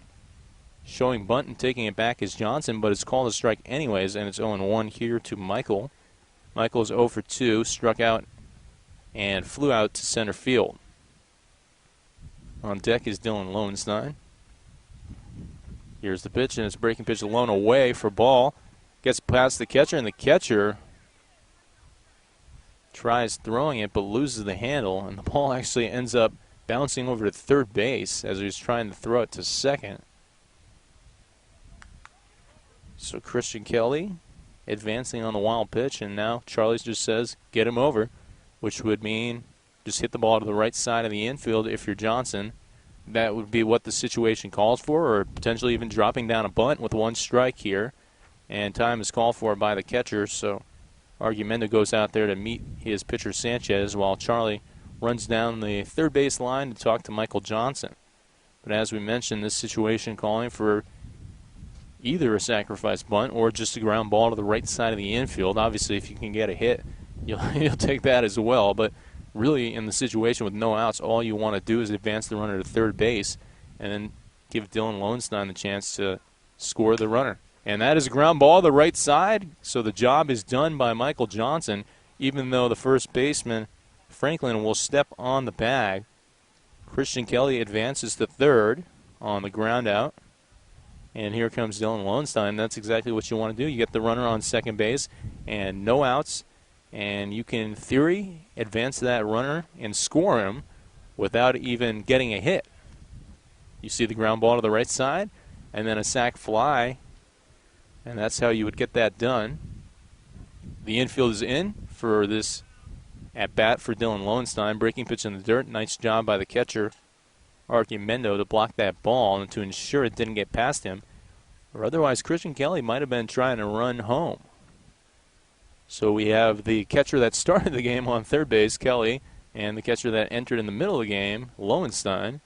Showing bunt and taking it back is Johnson, but it's called a strike anyways, and it's 0-1 here to Michael. Michael's 0 for 2, struck out and flew out to center field. On deck is Dylan Lowenstein. Here's the pitch, and it's breaking pitch alone away for ball. Gets past the catcher, and the catcher tries throwing it but loses the handle, and the ball actually ends up bouncing over to third base as he's trying to throw it to second. So Christian Kelly advancing on the wild pitch, and now Charlie just says get him over, which would mean just hit the ball to the right side of the infield if you're Johnson. That would be what the situation calls for, or potentially even dropping down a bunt with one strike here. And time is called for by the catcher, so Argumendo goes out there to meet his pitcher Sanchez while Charlie runs down the third base line to talk to Michael Johnson. But as we mentioned, this situation calling for either a sacrifice bunt or just a ground ball to the right side of the infield. Obviously, if you can get a hit, you'll take that as well. But really, in the situation with no outs, all you want to do is advance the runner to third base and then give Dylan Lowenstein the chance to score the runner. And that is a ground ball to the right side, so the job is done by Michael Johnson, even though the first baseman, Franklin, will step on the bag. Christian Kelly advances to third on the ground out. And here comes Dylan Lowenstein. That's exactly what you want to do. You get the runner on second base and no outs, and you can, in theory, advance that runner and score him without even getting a hit. You see the ground ball to the right side, and then a sac fly, and that's how you would get that done. The infield is in for this at-bat for Dylan Lowenstein. Breaking pitch in the dirt. Nice job by the catcher, Argumendo, to block that ball and to ensure it didn't get past him. Or otherwise, Christian Kelly might have been trying to run home. So we have the catcher that started the game on third base, Kelly, and the catcher that entered in the middle of the game, Lowenstein,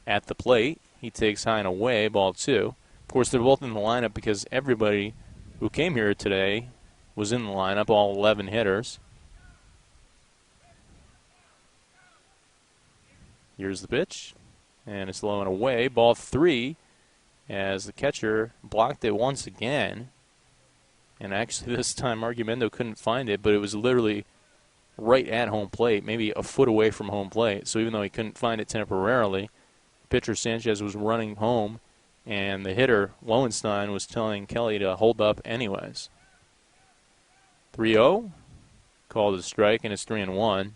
at the plate. He takes high and away, ball two. Of course, they're both in the lineup because everybody who came here today was in the lineup, all 11 hitters. Here's the pitch, and it's low and away, ball three, as the catcher blocked it once again. And actually this time Argumendo couldn't find it, but it was literally right at home plate, maybe a foot away from home plate. So even though he couldn't find it temporarily, pitcher Sanchez was running home, and the hitter Lowenstein was telling Kelly to hold up anyways. 3-0, called a strike, and it's 3-1.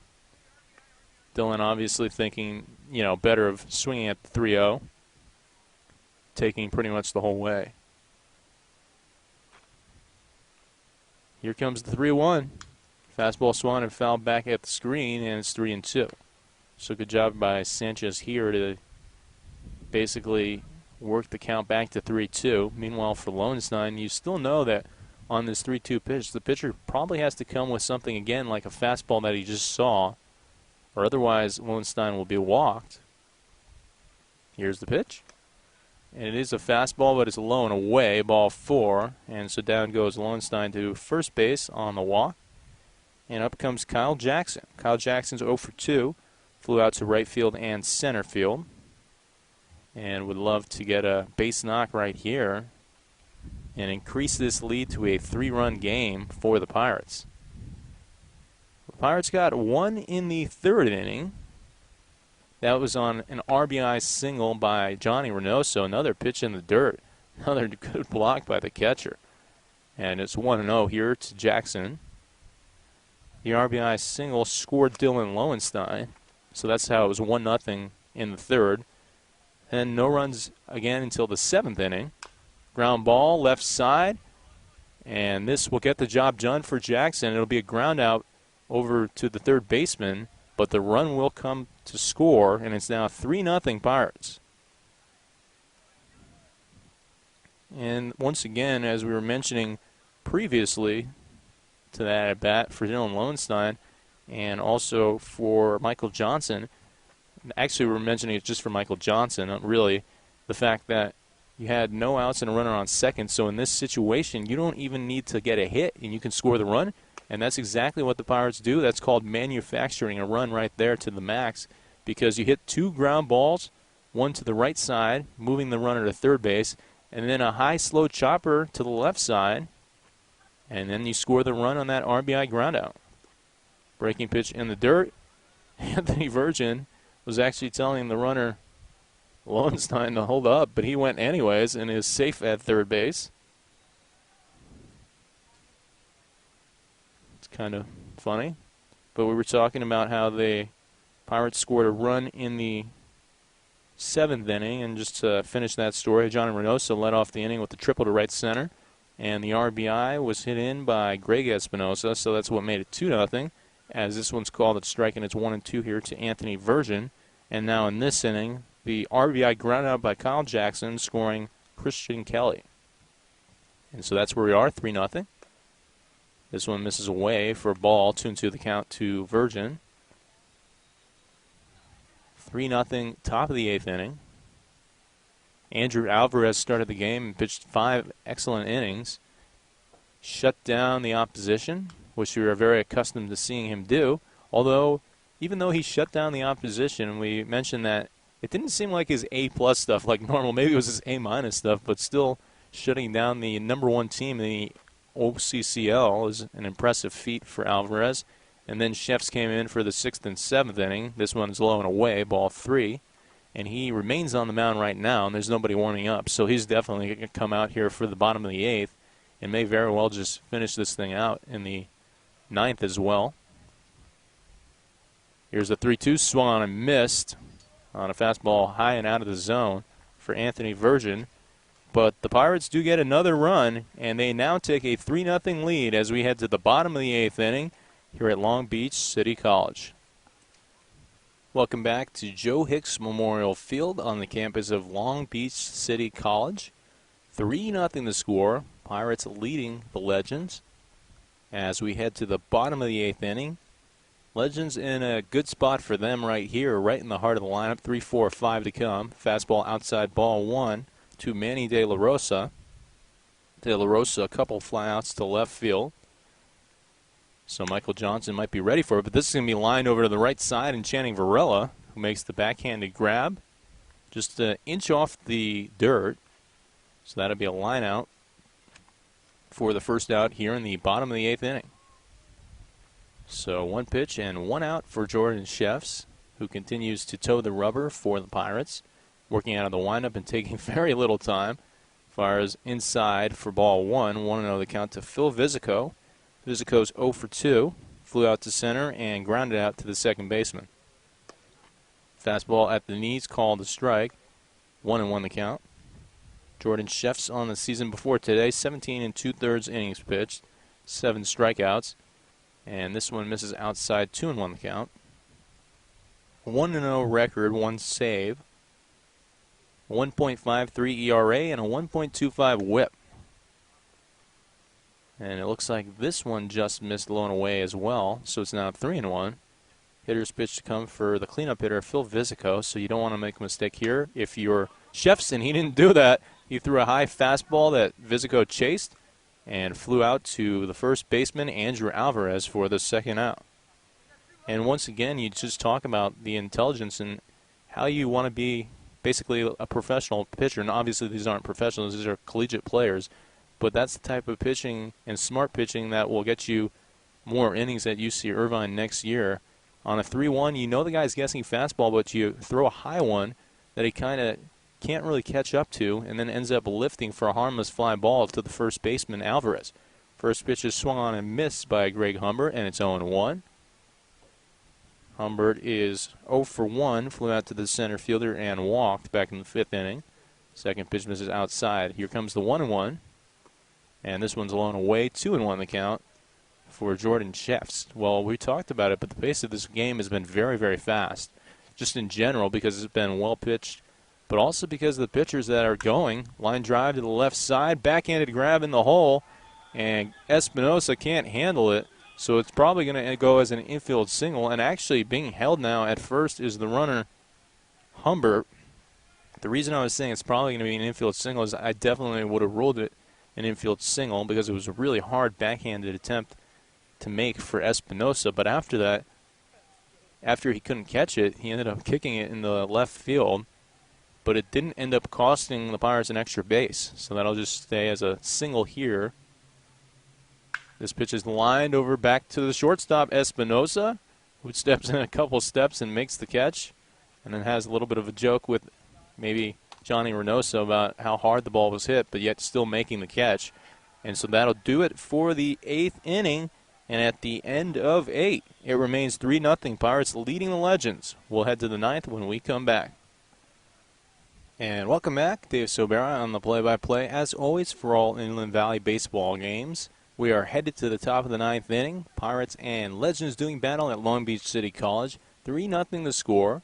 Dylan obviously thinking, better of swinging at the 3-0, taking pretty much the whole way. Here comes the 3-1. Fastball swung and fouled back at the screen, and it's 3-2. So good job by Sanchez here to basically work the count back to 3-2. Meanwhile, for Lowenstein, you still know that on this 3-2 pitch, the pitcher probably has to come with something again like a fastball that he just saw, or otherwise Lowenstein will be walked. Here's the pitch. And it is a fastball, but it's low and away, ball four. And so down goes Lowenstein to first base on the walk. And up comes Kyle Jackson. Kyle Jackson's 0 for 2. Flew out to right field and center field. And would love to get a base knock right here and increase this lead to a 3-run game for the Pirates. The Pirates got one in the third inning. That was on an RBI single by Johnny Reynoso. Another pitch in the dirt. Another good block by the catcher. And it's 1-0 here to Jackson. The RBI single scored Dylan Lowenstein. So that's how it was 1-0 in the third. And no runs again until the seventh inning. Ground ball, left side. And this will get the job done for Jackson. It'll be a ground out over to the third baseman. But the run will come to score, and it's now 3-0 Pirates. And once again, as we were mentioning previously to that at bat for Dylan Lowenstein and also for Michael Johnson, actually we were mentioning it just for Michael Johnson, really, the fact that you had no outs and a runner on second. So in this situation, you don't even need to get a hit, and you can score the run. And that's exactly what the Pirates do. That's called manufacturing a run right there to the max, because you hit two ground balls, one to the right side, moving the runner to third base, and then a high, slow chopper to the left side, and then you score the run on that RBI groundout. Breaking pitch in the dirt. Anthony Virgin was actually telling the runner, Lowenstein, to hold up, but he went anyways and is safe at third base. Kind of funny. but we were talking about how the Pirates scored a run in the 7th inning, and just to finish that story, Johnny Reynoso led off the inning with the triple to right center, and the RBI was hit in by Greg Espinosa, so that's what made it 2-0, as this one's called at strike, and it's 1-2 here to Anthony Virgin. And now in this inning, the RBI grounded out by Kyle Jackson, scoring Christian Kelly. And so that's where we are, 3-0. This one misses away for a ball, 2-2 the count to Virgin. 3-0, top of the 8th inning. Andrew Alvarez started the game and pitched 5 excellent innings. Shut down the opposition, which we are very accustomed to seeing him do. Although, even though he shut down the opposition, we mentioned that it didn't seem like his A-plus stuff like normal. Maybe it was his A- stuff, but still shutting down the #1 team in the OCCL is an impressive feat for Alvarez. And then Chefs came in for the 6th and 7th inning. This one's low and away, ball 3. And he remains on the mound right now, and there's nobody warming up. So he's definitely going to come out here for the bottom of the 8th and may very well just finish this thing out in the 9th as well. Here's a 3-2, swung on and missed on a fastball high and out of the zone for Anthony Virgin. But the Pirates do get another run, and they now take a 3-0 lead as we head to the bottom of the 8th inning here at Long Beach City College. Welcome back to Joe Hicks Memorial Field on the campus of Long Beach City College. 3-0 the score. Pirates leading the Legends as we head to the bottom of the 8th inning. Legends in a good spot for them right here, right in the heart of the lineup. 3-4-5 to come. Fastball outside, ball 1 to Manny De La Rosa. De La Rosa, a couple flyouts to left field. So Michael Johnson might be ready for it, but this is going to be lined over to the right side, and Channing Varela, who makes the backhanded grab, just an inch off the dirt. So that'll be a line out for the first out here in the bottom of the 8th inning. So 1 pitch and 1 out for Jordan Chefs, who continues to toe the rubber for the Pirates, working out of the windup and taking very little time. Fires inside for ball 1, 1-0 the count to Phil Visico. Visico's 0 for 2, flew out to center and grounded out to the second baseman. Fastball at the knees, called a strike. 1-1 the count. Jordan Chefs on the season before today, 17 2/3 innings pitched, 7 strikeouts. And this one misses outside, 2-1 the count. 1-0 record, 1 save. 1.53 ERA and a 1.25 whip. And it looks like this one just missed low and away as well, so it's now 3-1. Hitter's pitch to come for the cleanup hitter, Phil Visico, so you don't want to make a mistake here. If you're Chefs, and he didn't do that, he threw a high fastball that Visico chased and flew out to the first baseman, Andrew Alvarez, for the second out. And once again, you just talk about the intelligence and how you want to be basically a professional pitcher. And obviously these aren't professionals, these are collegiate players. But that's the type of pitching and smart pitching that will get you more innings at UC Irvine next year. On a 3-1, you know the guy's guessing fastball, but you throw a high one that he kind of can't really catch up to, and then ends up lifting for a harmless fly ball to the first baseman, Alvarez. First pitch is swung on and missed by Greg Humbert, and it's 0-1. Humbert is 0 for 1, flew out to the center fielder and walked back in the 5th inning. Second pitch misses outside. Here comes the 1-1. And this one's low and away, 2-1 the count for Jordan Chefs. Well, we talked about it, but the pace of this game has been very, very fast. Just in general, because it's been well pitched, but also because of the pitchers that are going. Line drive to the left side, backhanded grab in the hole, and Espinosa can't handle it, so it's probably going to go as an infield single. And actually being held now at first is the runner, Humbert. The reason I was saying it's probably going to be an infield single is I definitely would have ruled it an infield single because it was a really hard backhanded attempt to make for Espinosa. But after that, after he couldn't catch it, he ended up kicking it in the left field. But it didn't end up costing the Pirates an extra base. So that'll just stay as a single here. This pitch is lined over back to the shortstop, Espinosa, who steps in a couple steps and makes the catch. And then has a little bit of a joke with maybe Johnny Reynoso about how hard the ball was hit, but yet still making the catch. And so that'll do it for the 8th inning. And at the end of 8, it remains 3-0. Pirates leading the Legends. We'll head to the 9th when we come back. And welcome back. Dave Sobera on the play-by-play. As always, for all Inland Valley baseball games, we are headed to the top of the 9th inning. Pirates and Legends doing battle at Long Beach City College. 3-0 the score.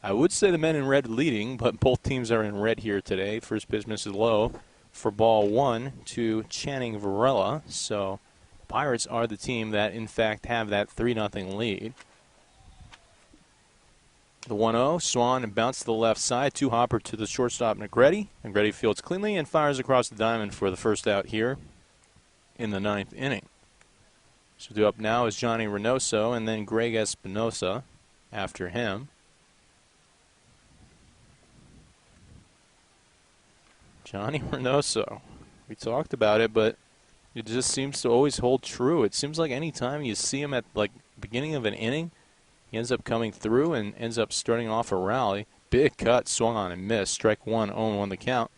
I would say the men in red leading, but both teams are in red here today. First pitch misses low for ball 1 to Channing Varela. So Pirates are the team that, in fact, have that 3-0 lead. The 1-0, Swan and bounce to the left side. Two hopper to the shortstop, Negretti. Negretti fields cleanly and fires across the diamond for the first out here in the 9th inning. So due up now is Johnny Reynoso and then Greg Espinosa after him. Johnny Reynoso. We talked about it, but it just seems to always hold true. It seems like any time you see him at like beginning of an inning, he ends up coming through and ends up starting off a rally. Big cut, swung on and missed. Strike 1, 0-1 the count.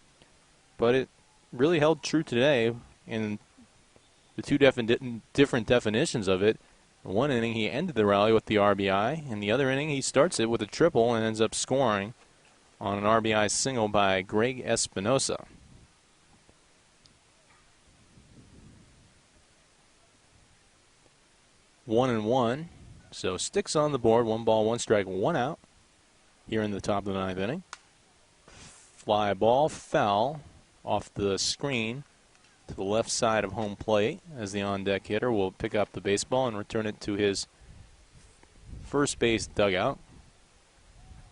But it really held true today in the two different definitions of it. In one inning, he ended the rally with the RBI. In the other inning, he starts it with a triple and ends up scoring on an RBI single by Greg Espinosa. One and one. So sticks on the board. 1 ball, 1 strike, 1 out here in the top of the 9th inning. Fly ball foul off the screen to the left side of home plate as the on-deck hitter will pick up the baseball and return it to his first base dugout.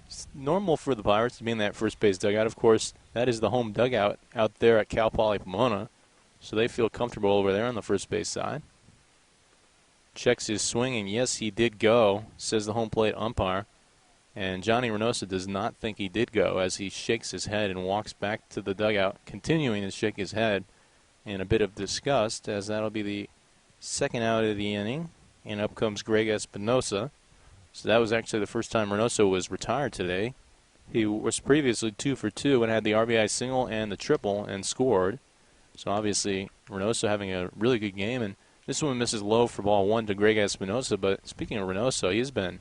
It's normal for the Pirates to be in that first base dugout. Of course, that is the home dugout out there at Cal Poly Pomona, so they feel comfortable over there on the first base side. Checks his swing, and yes, he did go, says the home plate umpire. And Johnny Reynoso does not think he did go as he shakes his head and walks back to the dugout, continuing to shake his head in a bit of disgust, as that'll be the second out of the inning. And up comes Greg Espinosa. So that was actually the first time Reynoso was retired today. He was previously 2 for 2 and had the RBI single and the triple and scored. So obviously Reynoso having a really good game, and this one misses low for ball 1 to Greg Espinosa. But speaking of Reynoso, he's been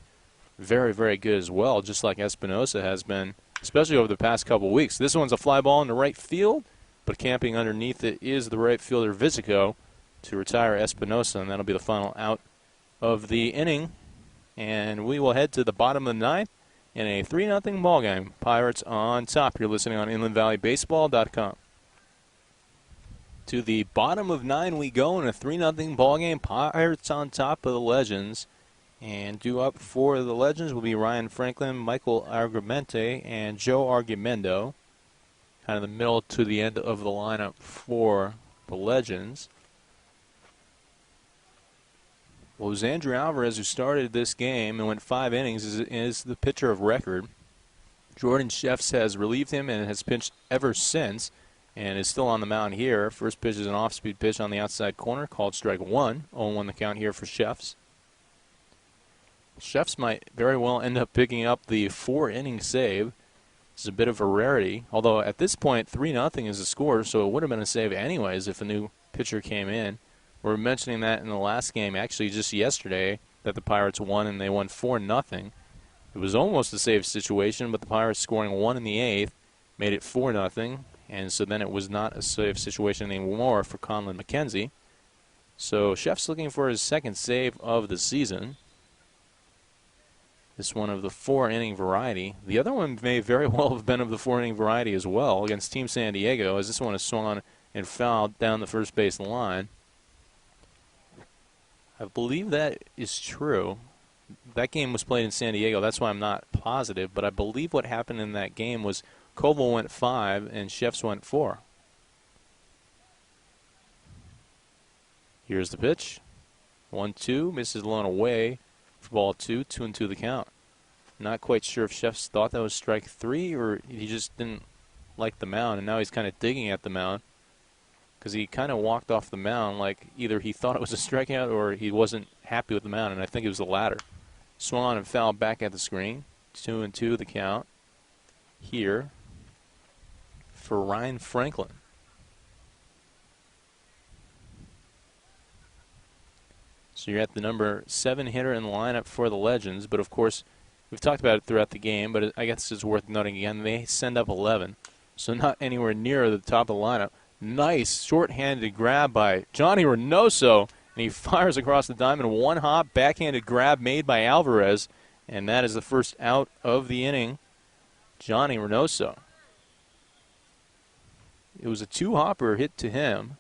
very, very good as well, just like Espinosa has been, especially over the past couple weeks. This one's a fly ball in the right field, but camping underneath it is the right fielder Visico to retire Espinosa, and that'll be the final out of the inning. And we will head to the bottom of the 9th in a 3-0 ball game. Pirates on top. You're listening on InlandValleyBaseball.com. To the bottom of 9 we go in a 3-0 ball game. Pirates on top of the Legends. And due up for the Legends will be Ryan Franklin, Michael Argumente, and Joe Argumendo. Kind of the middle to the end of the lineup for the Legends. Well, it was Andrew Alvarez who started this game and went 5 innings, is the pitcher of record. Jordan Sheffs has relieved him and has pitched ever since and is still on the mound here. First pitch is an off-speed pitch on the outside corner called strike 1. 0-1 the count here for Sheffs. Sheffs might very well end up picking up the 4-inning save. It's a bit of a rarity, although at this point 3-0 is the score, so it would have been a save anyways if a new pitcher came in. We were mentioning that in the last game, actually just yesterday, that the Pirates won, and they won 4-0. It was almost a save situation, but the Pirates scoring 1 in the 8th made it 4-0, and so then it was not a save situation anymore for Conlon McKenzie. So Sheff's looking for his second save of the season. This one of the 4-inning variety. The other one may very well have been of the 4-inning variety as well against Team San Diego, as this one is swung on and fouled down the first base line. I believe that is true. That game was played in San Diego. That's why I'm not positive. But I believe what happened in that game was Koval went 5 and Sheffs went 4. Here's the pitch. 1-2. Misses low and away for ball 2. 2-2 the count. Not quite sure if Sheffs thought that was strike 3 or he just didn't like the mound. And now he's kind of digging at the mound, because he kind of walked off the mound like either he thought it was a strikeout or he wasn't happy with the mound, and I think it was the latter. Swung on and fouled back at the screen. 2-2 the count here for Ryan Franklin. So you're at the number 7 hitter in the lineup for the Legends. But, of course, we've talked about it throughout the game, but I guess it's worth noting again, they send up 11. So not anywhere near the top of the lineup. Nice short-handed grab by Johnny Reynoso, and he fires across the diamond. One hop, backhanded grab made by Alvarez, and that is the first out of the inning. Johnny Reynoso. It was a two-hopper hit to him,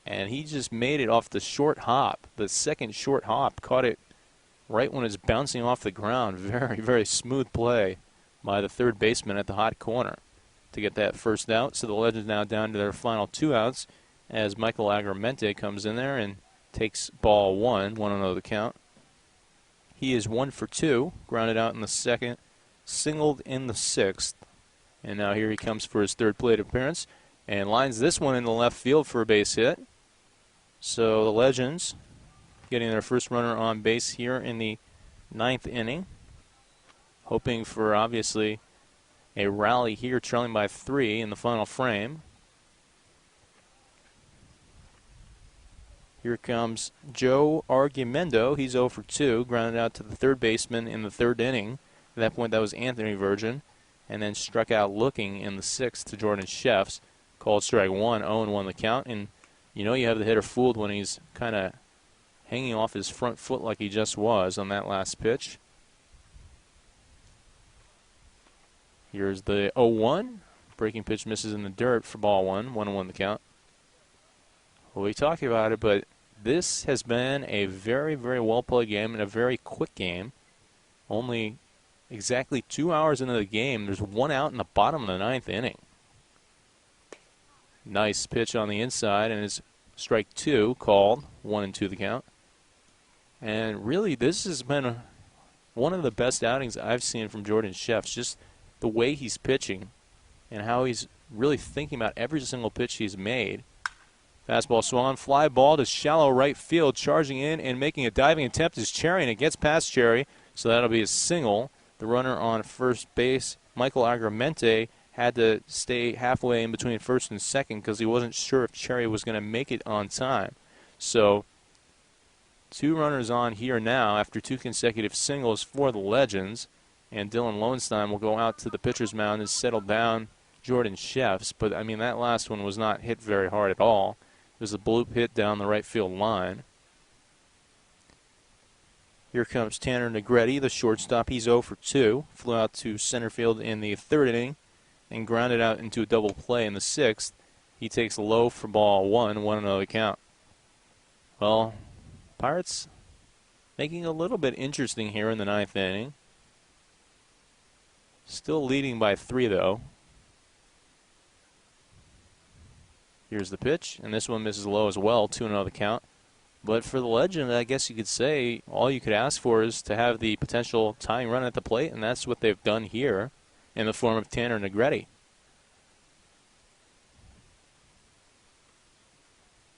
and he just made it off the short hop. The second short hop caught it right when it's bouncing off the ground. Very, very smooth play by the third baseman at the hot corner to get that first out. So the Legends now down to their final 2 outs as Michael Agramente comes in there and takes ball 1, 1-0 the count. He is 1 for 2, grounded out in the second, singled in the sixth, and now here he comes for his third plate appearance and lines this one in the left field for a base hit. So the Legends getting their first runner on base here in the 9th inning, hoping for obviously a rally here, trailing by 3 in the final frame. Here comes Joe Argumendo. He's 0 for 2, grounded out to the third baseman in the 3rd inning. At that point, that was Anthony Virgin, and then struck out looking in the 6th to Jordan Sheffs. Called strike 1, 0-1 the count, and you know you have the hitter fooled when he's kind of hanging off his front foot like he just was on that last pitch. Here's the 0-1. Breaking pitch misses in the dirt for ball 1, 1-1 the count. Well, we talked about it, but this has been a very, very well-played game and a very quick game. Only exactly 2 hours into the game, there's 1 out in the bottom of the 9th inning. Nice pitch on the inside, and it's strike 2 called, 1-2 the count. And really, this has been one of the best outings I've seen from Jordan Sheffs. Just the way he's pitching and how he's really thinking about every single pitch he's made. Fastball swung, fly ball to shallow right field, charging in and making a diving attempt is Cherry, and it gets past Cherry, so that'll be a single. The runner on first base, Michael Agramente, had to stay halfway in between first and second because he wasn't sure if Cherry was going to make it on time. So 2 runners on here now after 2 consecutive singles for the Legends, and Dylan Lowenstein will go out to the pitcher's mound and settle down Jordan Sheffs. But, I mean, that last one was not hit very hard at all. It was a bloop hit down the right field line. Here comes Tanner Negretti, the shortstop. He's 0 for 2. Flew out to center field in the 3rd inning and grounded out into a double play in the 6th. He takes low for ball 1, 1-0 the count. Well, Pirates making it a little bit interesting here in the 9th inning. Still leading by 3, though. Here's the pitch, and this one misses low as well, 2-0 the count. But for the Legend, I guess you could say all you could ask for is to have the potential tying run at the plate, and that's what they've done here in the form of Tanner Negretti.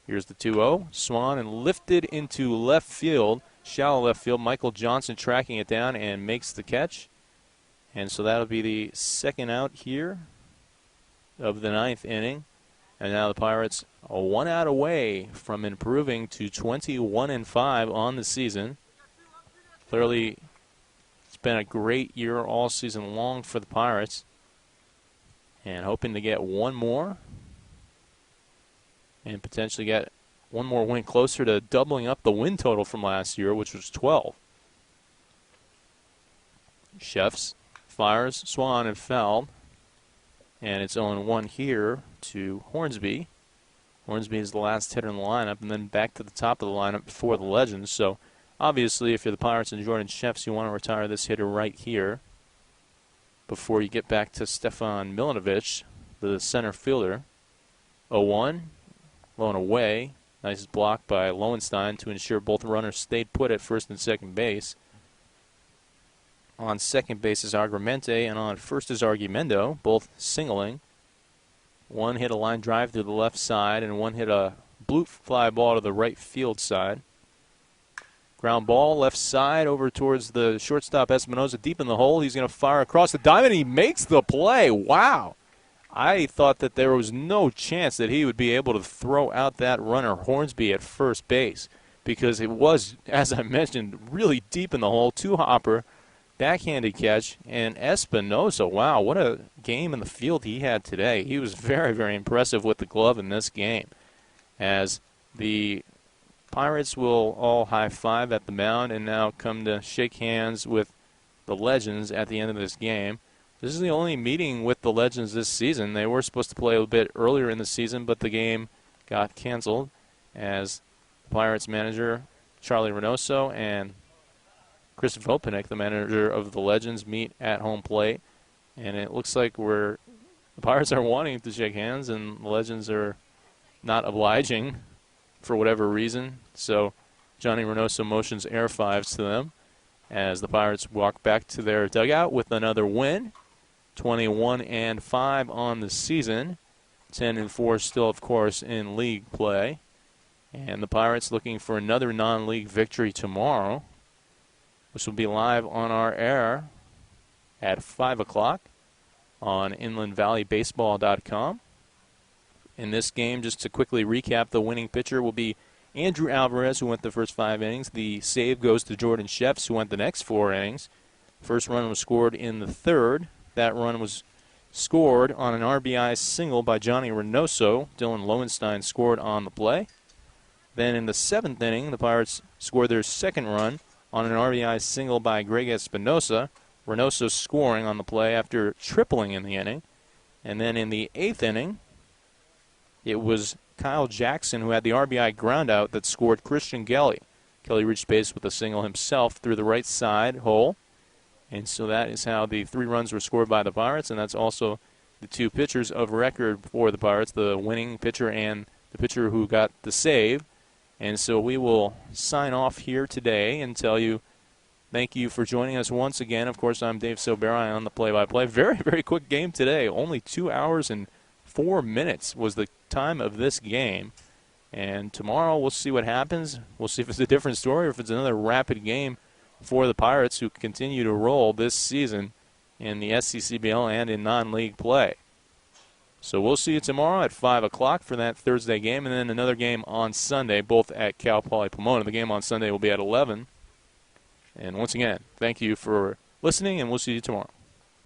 Here's the 2-0. Swung and lifted into left field, shallow left field. Michael Johnson tracking it down and makes the catch. And so that'll be the 2nd out here of the 9th inning. And now the Pirates are 1 out away from improving to 21-5 on the season. Clearly, it's been a great year all season long for the Pirates. And hoping to get one more and potentially get one more win closer to doubling up the win total from last year, which was 12. Sheffs fires, swung on and fouled. And it's 0-1 here to Hornsby. Hornsby is the last hitter in the lineup, and then back to the top of the lineup for the Legends. So, obviously, if you're the Pirates and Jordan Sheffs, you want to retire this hitter right here before you get back to Stefan Milinovic, the center fielder. 0-1, low and away. Nice block by Lowenstein to ensure both runners stayed put at first and second base. On second base is Agramente, and on first is Argumendo, both singling. One hit a line drive through the left side, and one hit a blue fly ball to the right field side. Ground ball, left side, over towards the shortstop Espinosa, deep in the hole. He's going to fire across the diamond, and he makes the play. Wow. I thought that there was no chance that he would be able to throw out that runner, Hornsby, at first base. because it was, as I mentioned, really deep in the hole. Two-hopper, backhanded catch, and Espinosa, wow, what a game in the field he had today. He was very, very impressive with the glove in this game, as the Pirates will all high-five at the mound and now come to shake hands with the Legends at the end of this game. This is the only meeting with the Legends this season. They were supposed to play a bit earlier in the season, but the game got canceled as the Pirates manager, Charlie Reynoso, and Chris Vopanek, the manager of the Legends, meet at home plate. And it looks like the Pirates are wanting to shake hands, and the Legends are not obliging for whatever reason. So Johnny Reynoso motions air fives to them as the Pirates walk back to their dugout with another win. 21-5 on the season. 10-4 still, of course, in league play. And the Pirates looking for another non-league victory tomorrow, which will be live on our air at 5 o'clock on InlandValleyBaseball.com. In this game, just to quickly recap, the winning pitcher will be Andrew Alvarez, who went the first 5 innings. The save goes to Jordan Shefts, who went the next 4 innings. First run was scored in the third. That run was scored on an RBI single by Johnny Reynoso. Dylan Lowenstein scored on the play. Then in the 7th inning, the Pirates scored their second run on an RBI single by Greg Espinosa. Reynoso scoring on the play after tripling in the inning. And then in the 8th inning, it was Kyle Jackson who had the RBI groundout that scored Christian Kelly. Kelly reached base with a single himself through the right side hole. And so that is how the 3 runs were scored by the Pirates, and that's also the 2 pitchers of record for the Pirates, the winning pitcher and the pitcher who got the save. And so we will sign off here today and tell you thank you for joining us once again. Of course, I'm Dave Soberi on the play-by-play. Very, very quick game today. Only 2 hours and 4 minutes was the time of this game. And tomorrow we'll see what happens. We'll see if it's a different story or if it's another rapid game for the Pirates, who continue to roll this season in the SCCBL and in non-league play. So we'll see you tomorrow at 5 o'clock for that Thursday game, and then another game on Sunday, both at Cal Poly Pomona. The game on Sunday will be at 11. And once again, thank you for listening, and we'll see you tomorrow.